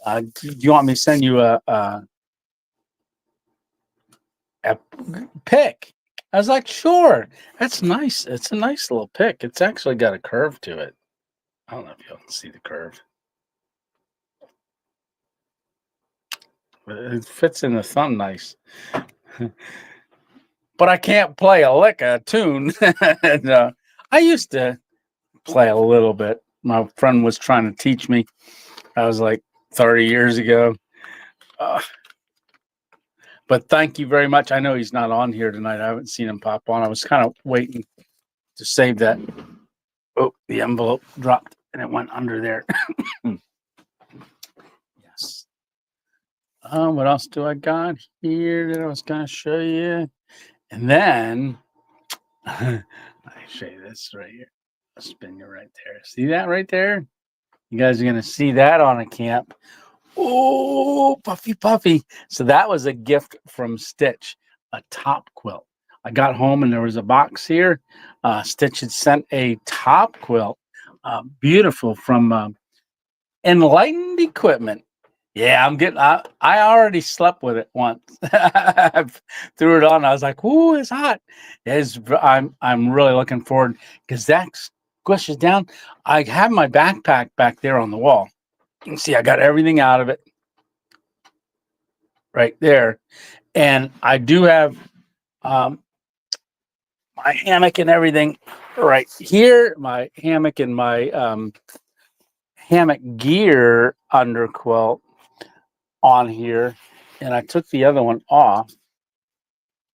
do you want me to send you a pick?" I was like, "Sure, that's nice. It's a nice little pick. It's actually got a curve to it. I don't know if you can see the curve, but it fits in the thumb nice." But I can't play a lick of tune. And, I used to play a little bit. My friend was trying to teach me. I was like 30 years ago. Uh, but thank you very much. I know he's not on here tonight. I haven't seen him pop on. I was kind of waiting to save that. Oh, the envelope dropped and it went under there. Yes. What else do I got here that I was going to show you? And then I show you this right here. I'll spin you right there. See that right there? You guys are going to see that on a camp. Oh, puffy, puffy. So that was a gift from Stitch, a top quilt. I got home and there was a box here. Stitch had sent a top quilt, beautiful, from Enlightened Equipment. Yeah, I already slept with it once. I threw it on. I was like, "Ooh, it's hot." I'm really looking forward because that squishes down. I have my backpack back there on the wall. You can see I got everything out of it right there, and I do have my hammock and everything right here. My hammock and my hammock gear under quilt on here, and I took the other one off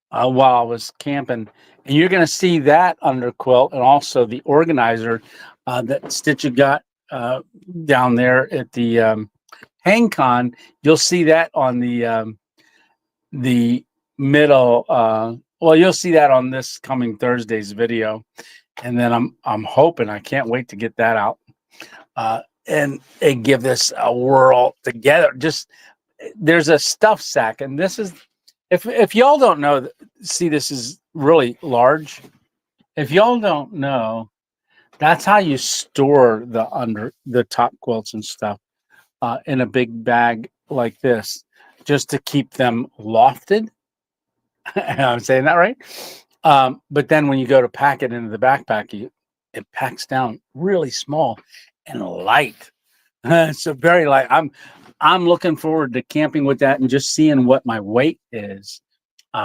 while I was camping, and you're going to see that under quilt and also the organizer that Stitch got down there at the HangCon. You'll see that on the middle. Well, you'll see that on this coming Thursday's video, and then I'm hoping, I can't wait to get that out and give this a whirl together. Just there's a stuff sack, and this is, if y'all don't know, see, this is really large. If y'all don't know, that's how you store the top quilts and stuff in a big bag like this, just to keep them lofted. I'm saying that right. But then when you go to pack it into the backpack, it packs down really small and light. So very light. I'm looking forward to camping with that and just seeing what my weight is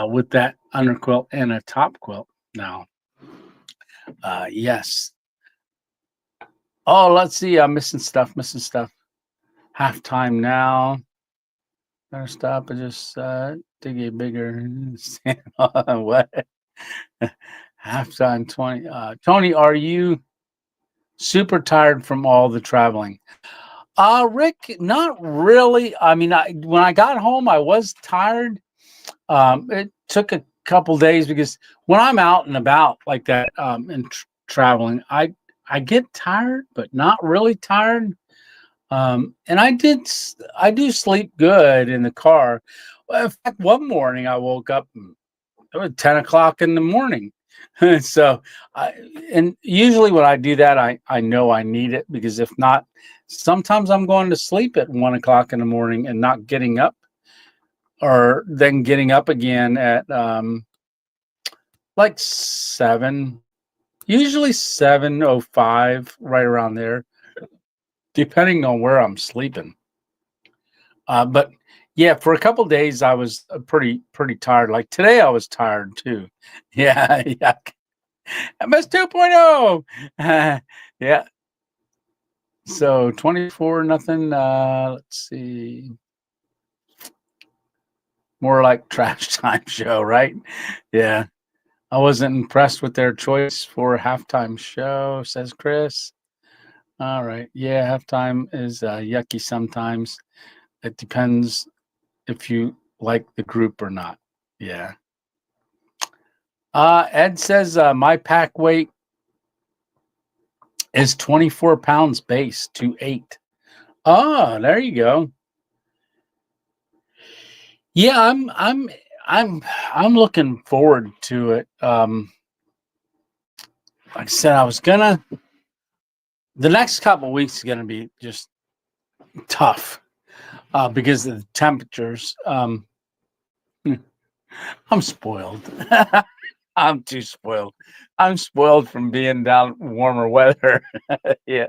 with that underquilt and a top quilt now. Yes. Oh, let's see. I'm missing stuff. Halftime now. Better stop and just dig a bigger stand on what? Halftime 20. Tony, are you super tired from all the traveling? Rick, not really. I mean, when I got home, I was tired. It took a couple days because when I'm out and about like that and traveling, I get tired, but not really tired. And I do sleep good in the car. Well, in fact, one morning I woke up, it was 10 o'clock in the morning. So, and usually when I do that, I know I need it, because if not, sometimes I'm going to sleep at 1 o'clock in the morning and not getting up, or then getting up again at like 7, usually 7:05, right around there, depending on where I'm sleeping. But yeah, for a couple days I was pretty tired. Like today, I was tired too. Yeah, yeah. MS 2.0. Yeah. So 24-0. Let's see. More like trash time show, right? Yeah. I wasn't impressed with their choice for a halftime show, says Chris. All right. Yeah, halftime is yucky sometimes. It depends if you like the group or not. Yeah. Ed says my pack weight is 24 pounds base to 8. Oh, there you go. Yeah, I'm looking forward to it. Like I said, I was gonna The next couple of weeks is going to be just tough because of the temperatures. I'm spoiled. I'm too spoiled. I'm spoiled from being down warmer weather. Yeah.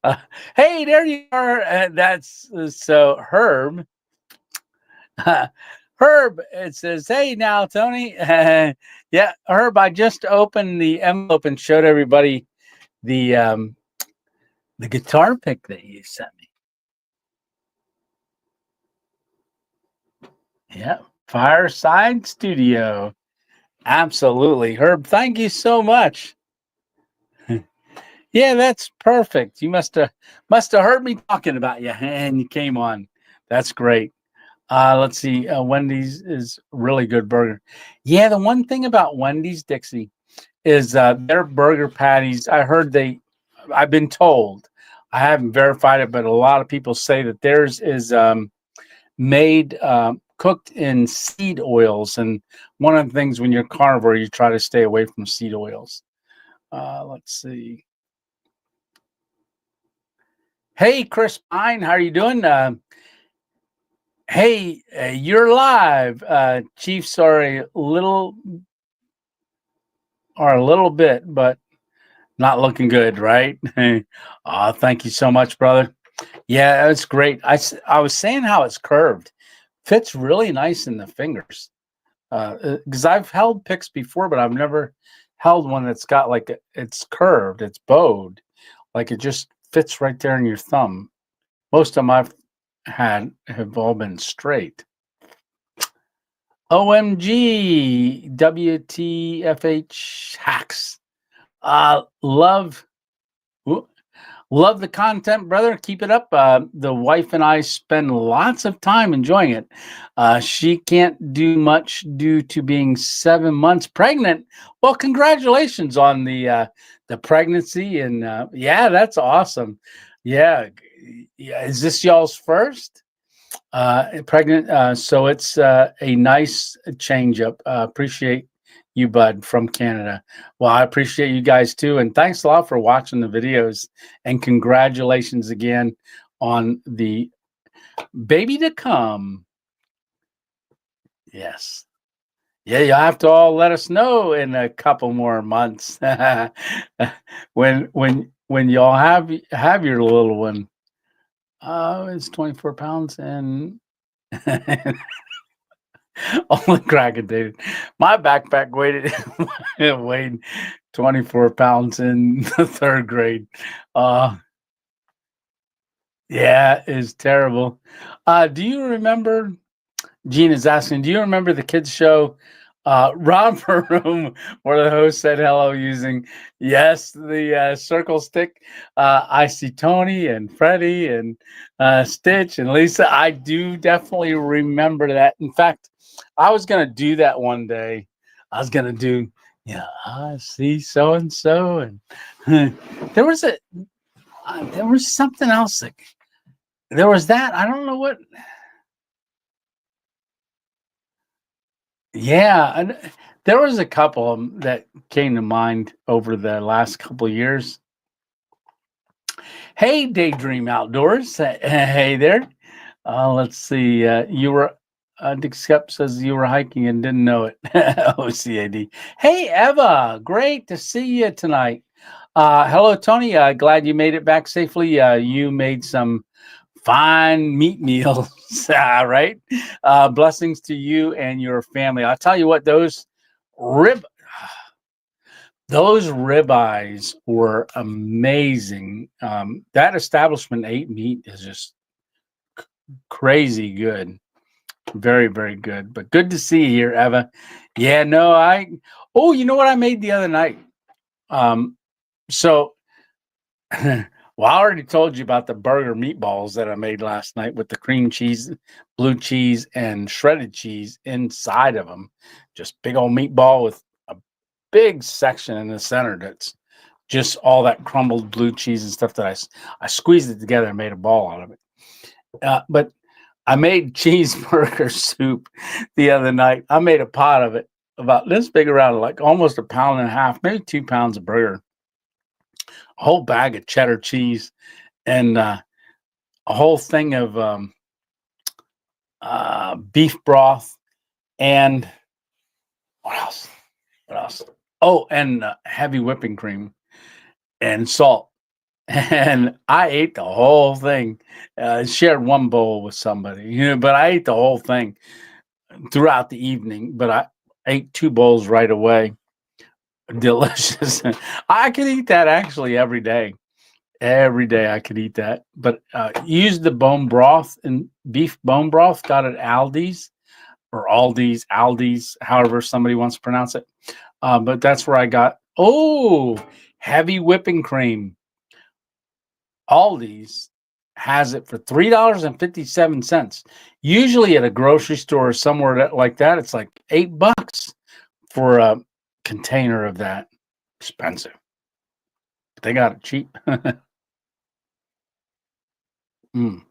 Uh, hey, there you are. That's so Herb. Herb, it says, "Hey, now, Tony." Yeah, Herb. I just opened the envelope and showed everybody the guitar pick that you sent me. Yeah, Fireside Studio. Absolutely, Herb. Thank you so much. Yeah, that's perfect. You must have heard me talking about you, and you came on. That's great. Let's see. Wendy's is really good burger. Yeah, the one thing about Wendy's, Dixie, is their burger patties. I've been told, I haven't verified it, but a lot of people say that theirs is made cooked in seed oils. And one of the things when you're carnivore, you try to stay away from seed oils. Let's see. Hey, Chris Pine, how are you doing? Hey, you're live. Chiefs are a little bit, but not looking good, right? Thank you so much, brother. Yeah, that's great. I was saying how it's curved. Fits really nice in the fingers. Because I've held picks before, but I've never held one that's got it's curved, it's bowed, like it just fits right there in your thumb. Most of them I've had have all been straight. OMG, WTFH hacks. Love, love the content, brother. Keep it up. The wife and I spend lots of time enjoying it. She can't do much due to being 7 months pregnant. Well, congratulations on the pregnancy, and yeah, that's awesome. Yeah, yeah. Is this y'all's first? Pregnant. So it's a nice change up. Appreciate you, bud, from Canada. Well, I appreciate you guys too. And thanks a lot for watching the videos. And congratulations again on the baby to come. Yes. Yeah, you'll have to all let us know in a couple more months when y'all have your little one. It's 24 pounds and only cracking, David. My backpack weighed 24 pounds in the third grade. Yeah, it's terrible. Do you remember? Gene is asking, do you remember the kids show Romper Room where the host said hello using, yes, the circle stick? I see Tony and Freddie and Stitch and Lisa. I do definitely remember that. In fact, I was going to do that one day. I was going to do, yeah, I see so and so. And there was something else. There was that. I don't know what. Yeah, and there was a couple of 'em that came to mind over the last couple of years. Hey, Daydream Outdoors. Hey there. Let's see. You were, Dick Skep says you were hiking and didn't know it. OCAD. Hey, Eva. Great to see you tonight. Hello, Tony. Glad you made it back safely. You made some fine meat meals, right? Blessings to you and your family. I'll tell you what, rib ribeyes were amazing. That establishment ate meat is just crazy good. Very, very good. But good to see you here, Eva. Yeah, no, you know what I made the other night? So well, I already told you about the burger meatballs that I made last night with the cream cheese, blue cheese, and shredded cheese inside of them. Just big old meatball with a big section in the center that's just all that crumbled blue cheese and stuff that I squeezed it together and made a ball out of it. But I made cheeseburger soup the other night. I made a pot of it about this big around, like almost a pound and a half, maybe 2 pounds of burger. whole bag of cheddar cheese and a whole thing of beef broth and what else? What else? Oh, and heavy whipping cream and salt. And I ate the whole thing. Shared one bowl with somebody, but I ate the whole thing throughout the evening. But I ate two bowls right away. Delicious. I could eat that actually every day. Every day I could eat that. But use the bone broth and beef bone broth got at Aldi's or Aldi's, however somebody wants to pronounce it. But that's where I got, heavy whipping cream. Aldi's has it for $3.57. Usually at a grocery store or somewhere like that, it's like $8 for a container of that. Expensive. But they got it cheap. Mm.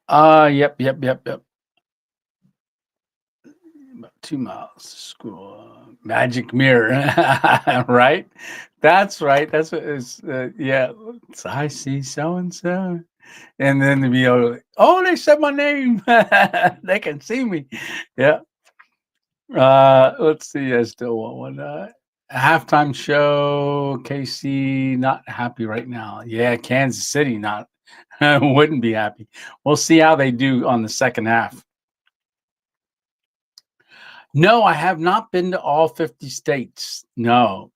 Yep. About 2 miles to school. Magic mirror, right? That's right. That's what it's. Yeah, I see so and so, and then to be able, they said my name. They can see me. Yeah. Let's see. I still want one. Halftime show. KC not happy right now. Yeah, Kansas City not wouldn't be happy. We'll see how they do on the second half. No, I have not been to all 50 states. No.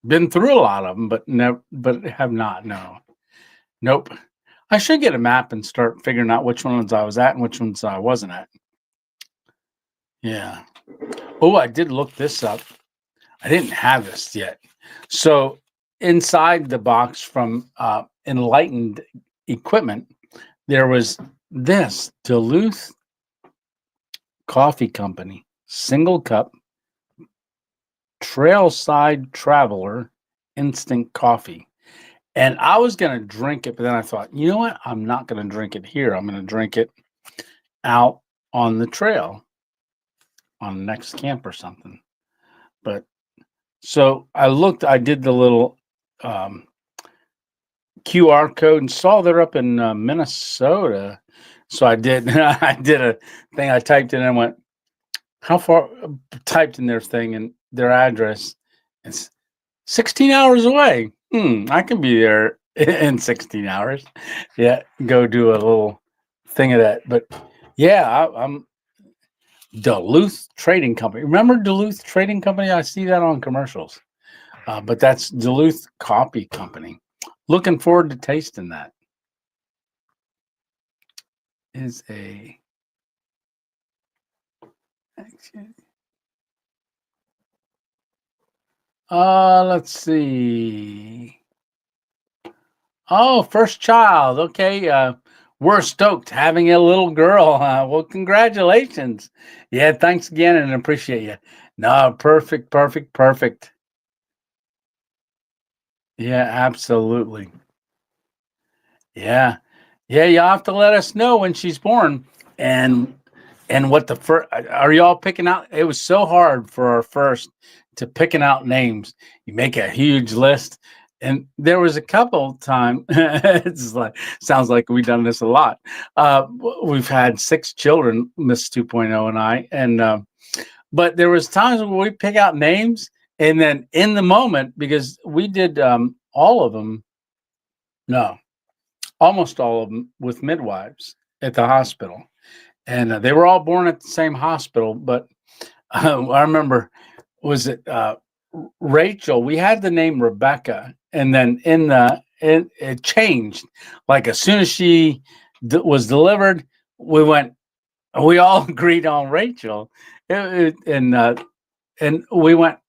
Been through a lot of them, but never, but have not. No. Nope. I should get a map and start figuring out which ones I was at and which ones I wasn't at. Yeah. Oh, I did look this up. I didn't have this yet. So inside the box from Enlightened Equipment, there was this Duluth Coffee Company, single cup, Trailside Traveler instant coffee. And I was going to drink it, but then I thought, you know what? I'm not going to drink it here. I'm going to drink it out on the trail on the next camp or something. But so I did the little QR code and saw they're up in Minnesota. So I did I did a thing. I typed in and went, how far? Typed in their thing and their address. It's 16 hours away. I can be there in 16 hours. Yeah, go do a little thing of that. But yeah, I'm Duluth Trading Company. Remember Duluth Trading Company? I see that on commercials. But that's Duluth Coffee Company. Looking forward to tasting that. Is a let's see. Oh, first child. Okay. We're stoked having a little girl. Well, congratulations. Yeah, thanks again and appreciate you. No, perfect. Yeah, absolutely. Yeah. Yeah, you have to let us know when she's born and what the first are y'all picking out? It was so hard for our first to picking out names. You make a huge list. And there was a couple time. It's like sounds like we've done this a lot. We've had 6 children, Miss 2.0 and I, and but there was times when we pick out names, and then in the moment, because we did all of them, no, almost all of them with midwives at the hospital, and they were all born at the same hospital. But I remember, was it Rachel? We had the name Rebecca, and then it changed. Like as soon as she was delivered, we all agreed on Rachel, and we went.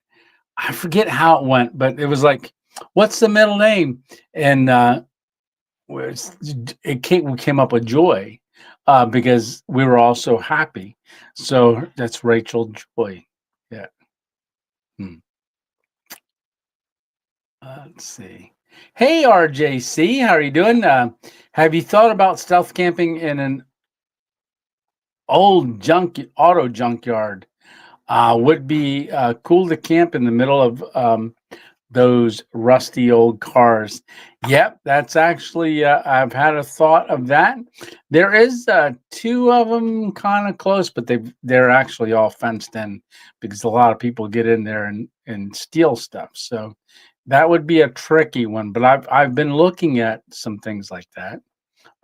I forget how it went, but it was like, "What's the middle name?" And we came up with Joy because we were all so happy. So that's Rachel Joy. Yeah. Let's see. Hey, RJC, how are you doing? Have you thought about stealth camping in an old auto junkyard? Would be cool to camp in the middle of those rusty old cars. Yep, that's actually, I've had a thought of that. There is two of them kind of close, but they're actually all fenced in because a lot of people get in there and steal stuff. So that would be a tricky one. But I've been looking at some things like that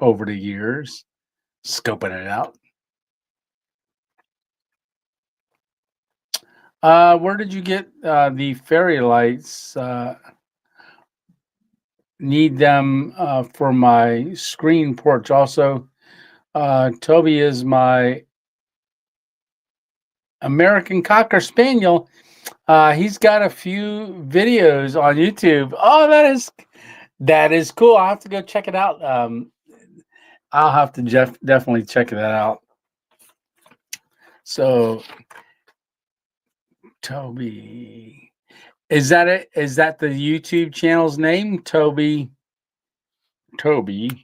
over the years, scoping it out. Where did you get the fairy lights? Need them for my screen porch. Also, Toby is my American Cocker Spaniel. He's got a few videos on YouTube. Oh, that is cool. I'll have to go check it out. I'll have to definitely check that out. So, Toby, is that it? Is that the YouTube channel's name? Toby, TobyYthADog.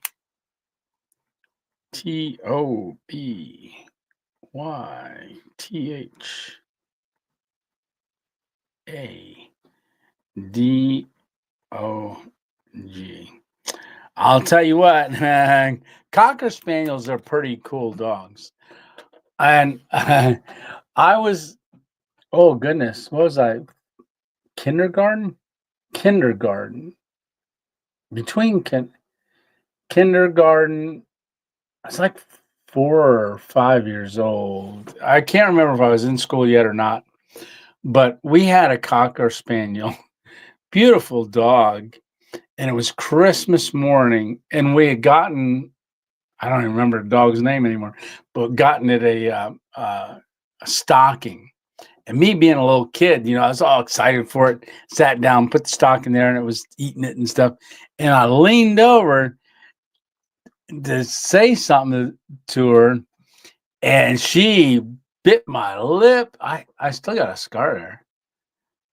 I'll tell you what, man, Cocker Spaniels are pretty cool dogs. And I was, oh goodness, what was I? Kindergarten? Kindergarten. Between kindergarten, I was like 4 or 5 years old. I can't remember if I was in school yet or not, but we had a Cocker Spaniel, beautiful dog. And it was Christmas morning, and we had gotten, I don't even remember the dog's name anymore, but gotten it a stocking. And me being a little kid, I was all excited for it, sat down, put the stocking there, and it was eating it and stuff. And I leaned over to say something to her, and she bit my lip. I still got a scar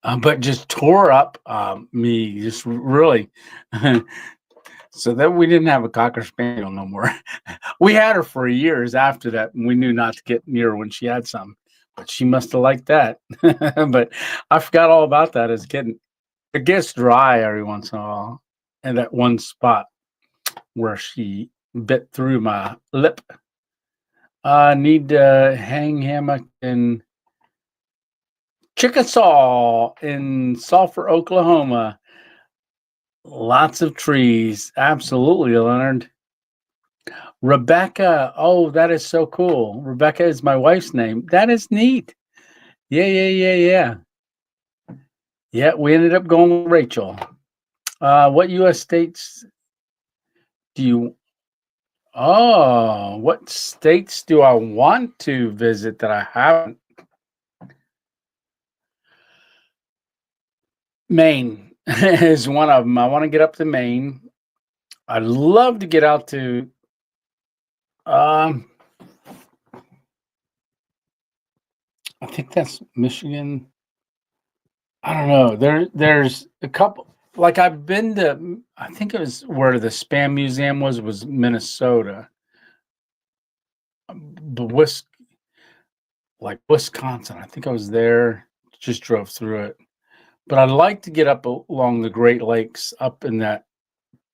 there, but just tore up me, just really. So then we didn't have a Cocker Spaniel no more. We had her for years after that, and we knew not to get near her when she had some. But she must have liked that. But I forgot all about that as a kid. It gets dry every once in a while, and that one spot where she bit through my lip. I need to hang hammock in Chickasaw in Sulphur, Oklahoma. Lots of trees. Absolutely, Leonard. Rebecca. Oh, that is so cool. Rebecca is my wife's name. That is neat. Yeah, yeah, yeah, yeah. Yeah, we ended up going with Rachel. What U.S. states do you? Oh, what states do I want to visit that I haven't? Maine is one of them. I want to get up to Maine. I'd love to get out to. I think that's Michigan. I don't know. There's a couple. Like I've been to. I think it was where the Spam Museum was Minnesota. But like Wisconsin. I think I was there. Just drove through it. But I'd like to get up along the Great Lakes, up in that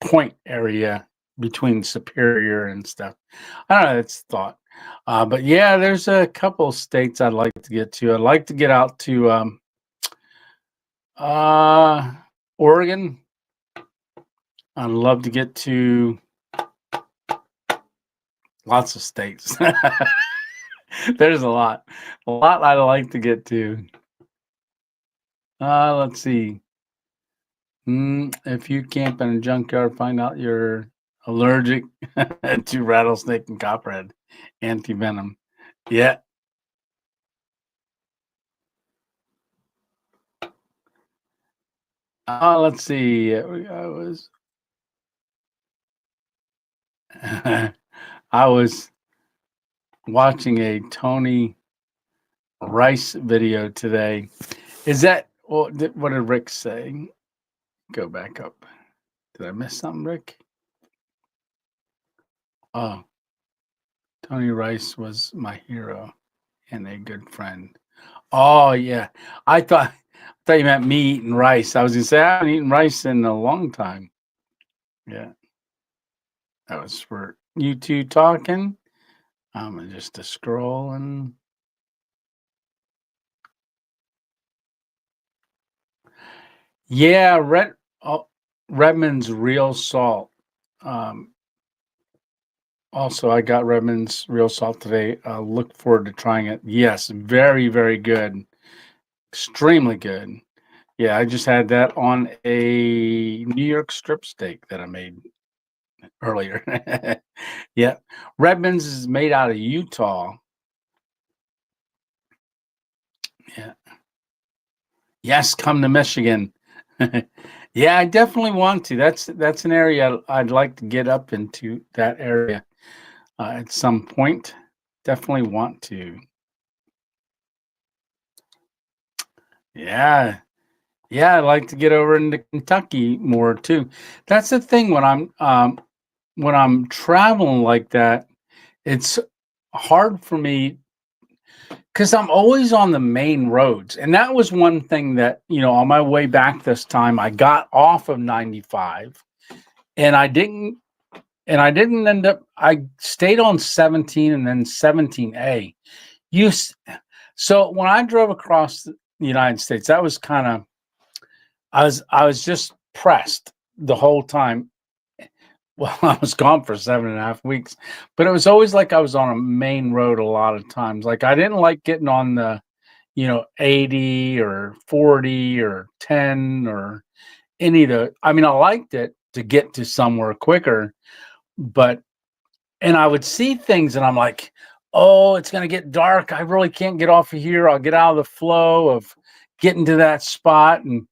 point area between Superior and stuff. I don't know. It's thought. But yeah, there's a couple states I'd like to get to. I'd like to get out to Oregon. I'd love to get to lots of states. There's a lot I'd like to get to. Let's see. If you camp in a junkyard, find out you're allergic to rattlesnake and copperhead anti-venom. Yeah. Let's see. I was watching a Tony Rice video today. Is that what did Rick say? Go back up. Did I miss something, Rick? Oh, Tony Rice was my hero and a good friend. Oh yeah, I thought thought you meant me eating rice. I was gonna say I haven't eaten rice in a long time. Yeah, that was for you two talking. I'm just a scrolling. Yeah, Redmond's real salt. Um, Also, I got Redmond's real salt today. Look forward to trying it. Yes, very, very good. Extremely good. Yeah, I just had that on a New York strip steak that I made earlier. Yeah. Redmond's is made out of Utah. Yeah. Yes, come to Michigan. Yeah, I definitely want to. That's an area I'd like to get up into that area at some point. Definitely want to. Yeah. Yeah, I'd like to get over into Kentucky more too. That's the thing when I'm traveling like that, it's hard for me because I'm always on the main roads. And that was one thing that, on my way back this time, I got off of 95 and I didn't end up, I stayed on 17 and then 17A. You, s- so when I drove across the United States, that was kind of, I was just pressed the whole time. Well, I was gone for 7.5 weeks, but it was always like I was on a main road a lot of times. Like I didn't like getting on the, 80 or 40 or 10 or any of the, I mean, I liked it to get to somewhere quicker, but, and I would see things and I'm like, oh, it's going to get dark. I really can't get off of here. I'll get out of the flow of getting to that spot. And,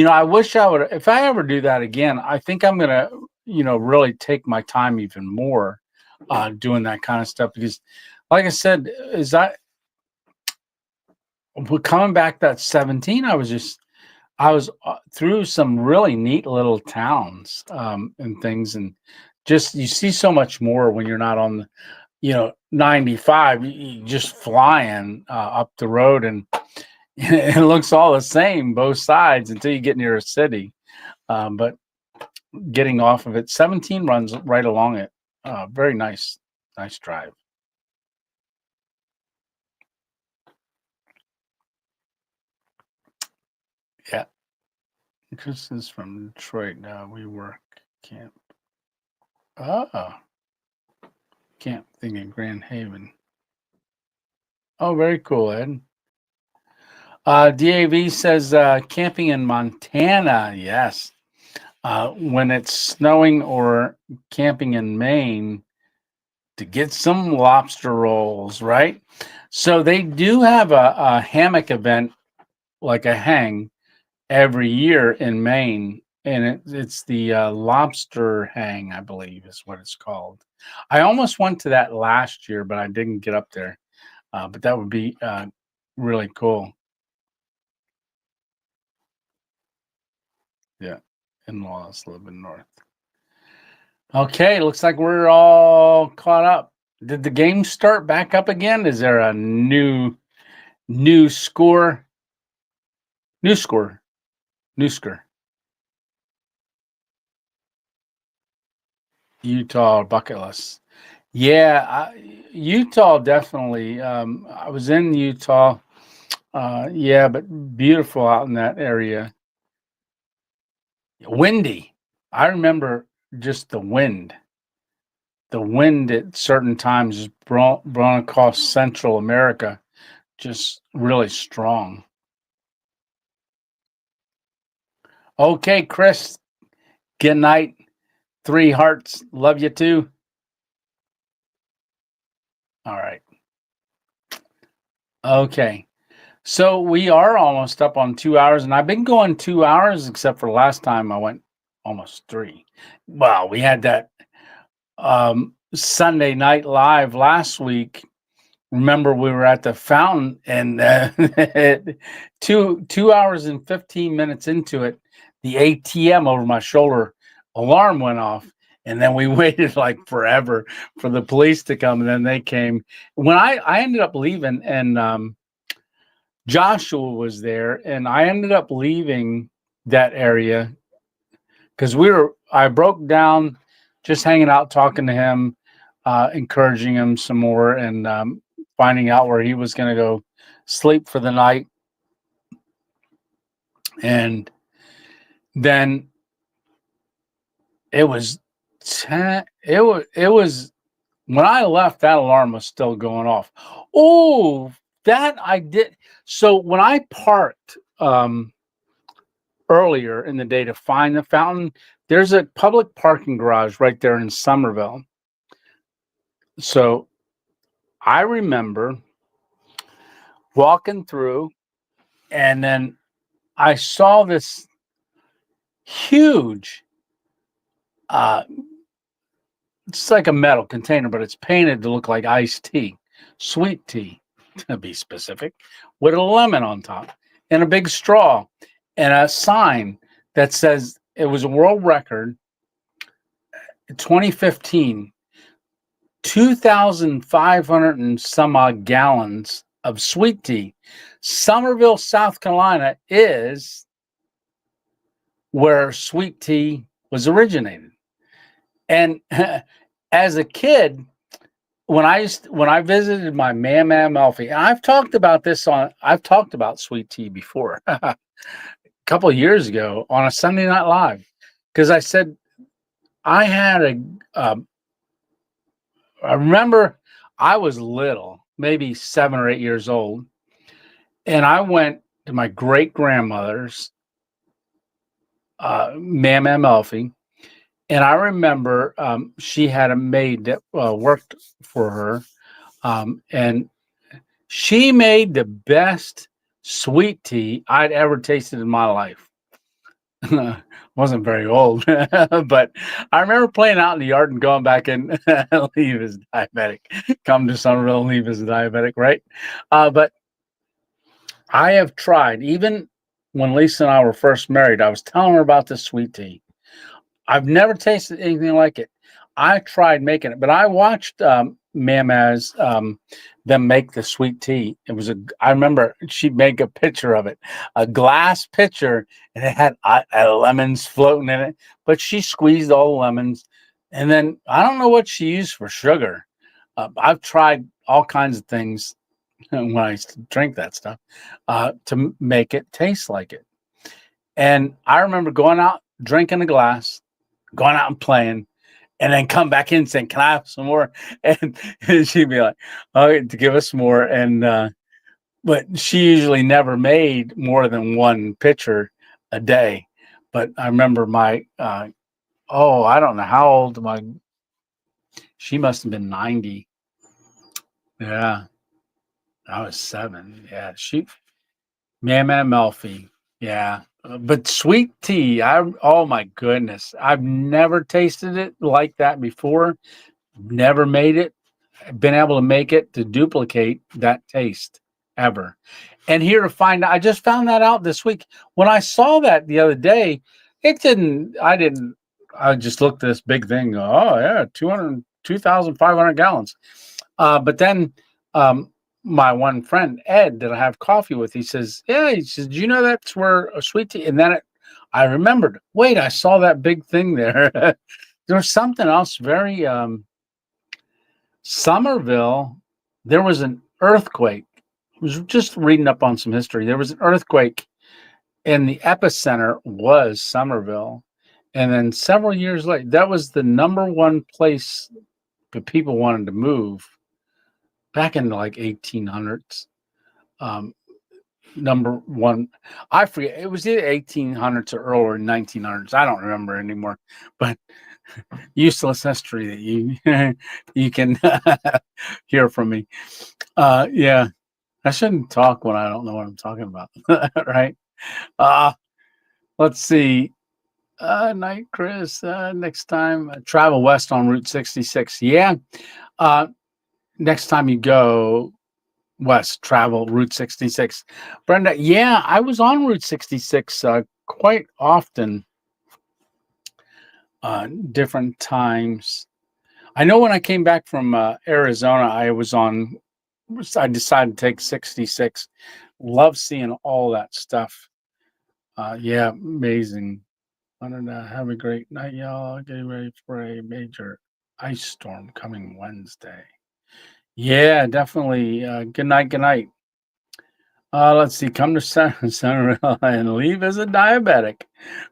I wish I would, if I ever do that again, I think I'm going to, really take my time even more doing that kind of stuff because, like I said, coming back that 17, I was through some really neat little towns and things. And just, you see so much more when you're not on the, 95, you just flying up the road and it looks all the same, both sides until you get near a city. But getting off of it, 17 runs right along it. Very nice drive. Yeah. Chris is from Detroit. We work camp. Oh, camp thing in Grand Haven. Oh, very cool, Ed. DAV says camping in Montana. Yes. When it's snowing or camping in Maine to get some lobster rolls, right? So they do have a hammock event, like a hang, every year in Maine, and it's the lobster hang, I believe, is what it's called. I almost went to that last year, but I didn't get up there. But that would be really cool. Yeah, in-laws live in North. Okay, looks like we're all caught up. Did the game start back up again? Is there a new score? New score. New score. Utah bucket list. Yeah, Utah definitely. I was in Utah. Yeah, but beautiful out in that area. Windy. I remember just the wind. The wind at certain times is blown across Central America, just really strong. Okay, Chris. Good night. 3 hearts. Love you too. All right. Okay. So we are almost up on 2 hours, and I've been going 2 hours, except for last time I went almost three. Well, we had that Sunday night live last week. Remember, we were at the fountain, and 2 hours and 15 minutes into it, the ATM over my shoulder alarm went off, and then we waited like forever for the police to come, and then they came. When I ended up leaving, and Joshua was there, and I ended up leaving that area because I broke down just hanging out, talking to him, encouraging him some more, and finding out where he was going to go sleep for the night. And then it was 10, it was when I left, that alarm was still going off. Oh, that I did. So when I parked earlier in the day to find the fountain, there's a public parking garage right there in Somerville. So I remember walking through, and then I saw this huge, it's like a metal container, but it's painted to look like iced tea, sweet tea, to be specific, with a lemon on top and a big straw and a sign that says it was a world record, 2015, 2,500 and some odd gallons of sweet tea. Somerville, South Carolina is where sweet tea was originated. And as a kid, when I visited my Mama Melfi, and I've talked about sweet tea before a couple of years ago on a Sunday Night Live, because I said I had I remember I was little, maybe 7 or 8 years old, and I went to my great grandmother's, Mama Melfi. And I remember she had a maid that worked for her, and she made the best sweet tea I'd ever tasted in my life. Wasn't very old, but I remember playing out in the yard and going back and leave as diabetic. Come to Somerville and leave as a diabetic, right? But I have tried, even when Lisa and I were first married, I was telling her about this sweet tea. I've never tasted anything like it. I tried making it, but I watched Mama's them make the sweet tea. I remember she'd make a picture of it, a glass pitcher, and it had lemons floating in it. But she squeezed all the lemons, and then I don't know what she used for sugar. I've tried all kinds of things when I used to drink that stuff to make it taste like it. And I remember going out, drinking a glass, going out and playing, and then come back in saying, "Can I have some more?" And she'd be like, "Oh, to give us more." And but she usually never made more than one pitcher a day. But I remember I don't know how old she must have been 90. Yeah, I was 7. Yeah, Mama Melfi. Yeah. But sweet tea, oh my goodness, I've never tasted it like that before. Never made it, been able to make it to duplicate that taste ever. And here to find out, I just found that out this week. When I saw that the other day, I just looked at this big thing. Oh yeah, 2,500 gallons. But then my one friend Ed that I have coffee with, he says, "Do you know that's where a sweet tea?" And then I remembered, wait, I saw that big thing there. There's something else very Somerville. There was an earthquake. I was just reading up on some history. There was an earthquake, and the epicenter was Somerville. And then several years later, that was the number one place that people wanted to move back in like 1800s. Number one, I forget, it was either 1800s or earlier 1900s. I don't remember anymore, but useless history that you can hear from me. Yeah, I shouldn't talk when I don't know what I'm talking about, right? Let's see. Night, Chris. Next time, travel west on Route 66. Yeah. Next time you go west, travel Route 66. Brenda, yeah, I was on Route 66 quite often, different times. I know when I came back from Arizona, I decided to take 66, Love seeing all that stuff. Yeah, amazing. Wanted to have a great night, y'all. Getting ready for a major ice storm coming Wednesday. Yeah, definitely. Good night. Good night. Let's see. Come to Center and leave as a diabetic.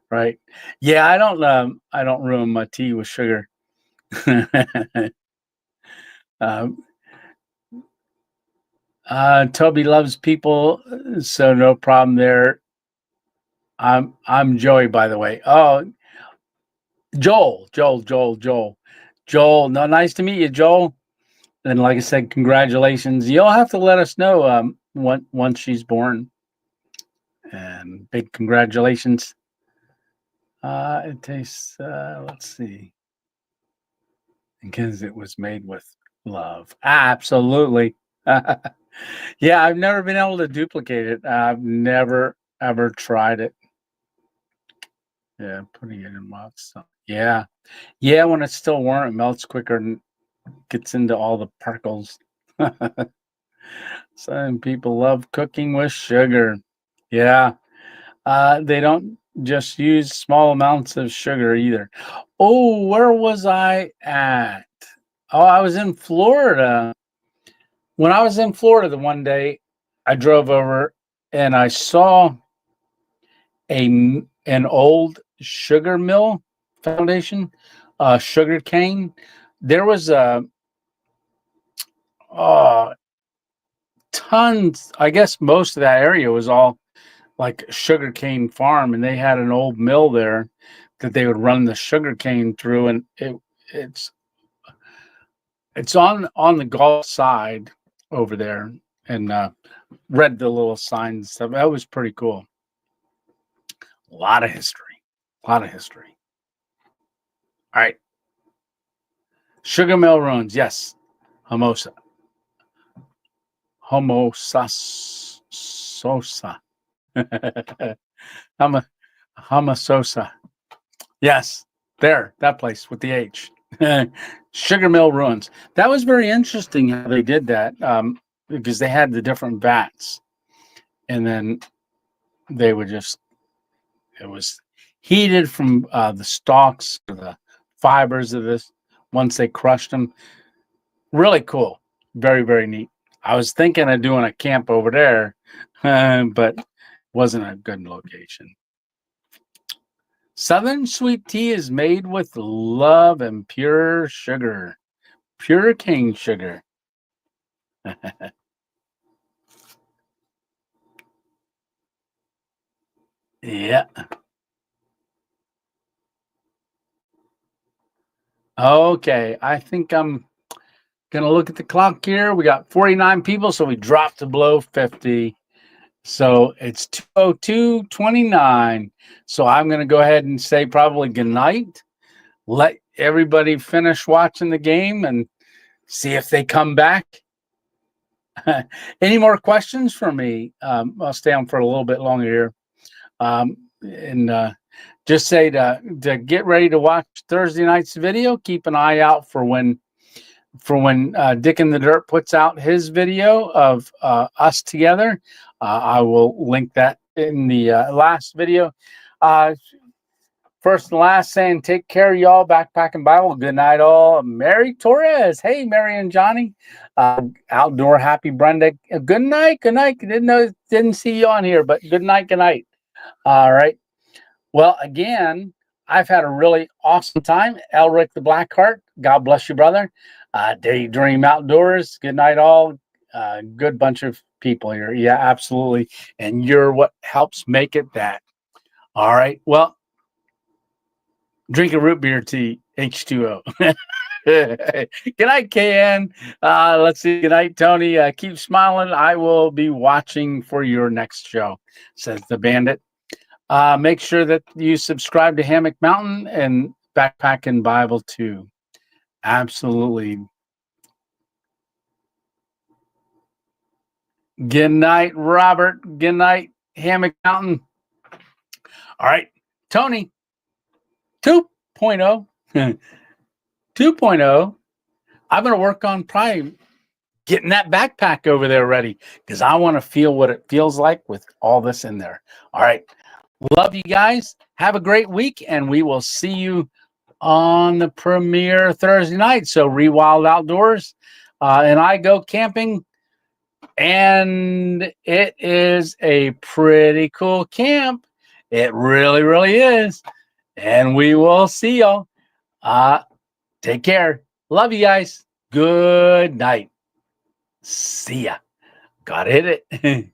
Right. Yeah, I don't ruin my tea with sugar. um, Toby loves people, so no problem there. I'm Joey, by the way. Oh, Joel. No, nice to meet you, Joel. And like I said, congratulations. You'll have to let us know once she's born. And big congratulations. It tastes. Let's see. Because it was made with love. Absolutely. Yeah, I've never been able to duplicate it. I've never ever tried it. Yeah, putting it in mouth. So, yeah. Yeah, when it's still warm, it melts quicker and gets into all the particles. Some people love cooking with sugar. Yeah. They don't just use small amounts of sugar either. Oh, where was I at? Oh, I was in Florida. When I was in Florida the one day, I drove over and I saw an old sugar mill foundation, sugar cane. There was uh, tons. I guess most of that area was all like sugarcane farm, and they had an old mill there that they would run the sugarcane through, and it's it's on the Gulf side over there, and read the little signs and stuff. That was pretty cool. A lot of history. A lot of history. All right. Sugar mill ruins. Yes. Homosa. Sosa. Hama, Sosa. Yes. There. That place with the H. Sugar mill ruins. That was very interesting how they did that because they had the different vats. And then they would just, it was heated from the stalks or the fibers of this once they crushed them. Really cool. Very, very neat. I was thinking of doing a camp over there, but wasn't a good location. Southern sweet tea is made with love and pure sugar, pure cane sugar. Yeah. Okay. I think I'm going to look at the clock here. We got 49 people, so we dropped to below 50. So it's 2:02:29. So I'm going to go ahead and say probably good night. Let everybody finish watching the game and see if they come back. Any more questions for me? I'll stay on for a little bit longer here. And just say to get ready to watch Thursday night's video. Keep an eye out for when Dick in the Dirt puts out his video of us together. I will link that in the last video. First and last, saying take care, y'all. Backpacking Bible. Good night, all. Mary Torres. Hey, Mary and Johnny. Outdoor Happy Brenda. Good night. Good night. Didn't see you on here, but good night. Good night. All right. Well, again, I've had a really awesome time. Elric the Blackheart. God bless you, brother. Daydream Outdoors. Good night, all. Good bunch of people here. Yeah, absolutely. And you're what helps make it that. All right. Well, drink a root beer tea, H2O. Good night, KN. Let's see. Good night, Tony. Keep smiling. I will be watching for your next show, says the bandit. Make sure that you subscribe to Hammock Mountain and Backpacking Bible too. Absolutely. Good night, Robert. Good night, Hammock Mountain. All right, Tony. 2.0. 2.0. I'm going to work on probably getting that backpack over there ready because I want to feel what it feels like with all this in there. All right. Love you guys. Have a great week, and we will see you on the premiere Thursday night. So Rewild Outdoors and I go camping, and it is a pretty cool camp. It really, really is. And we will see y'all. Take care. Love you guys. Good night. See ya. Gotta hit it.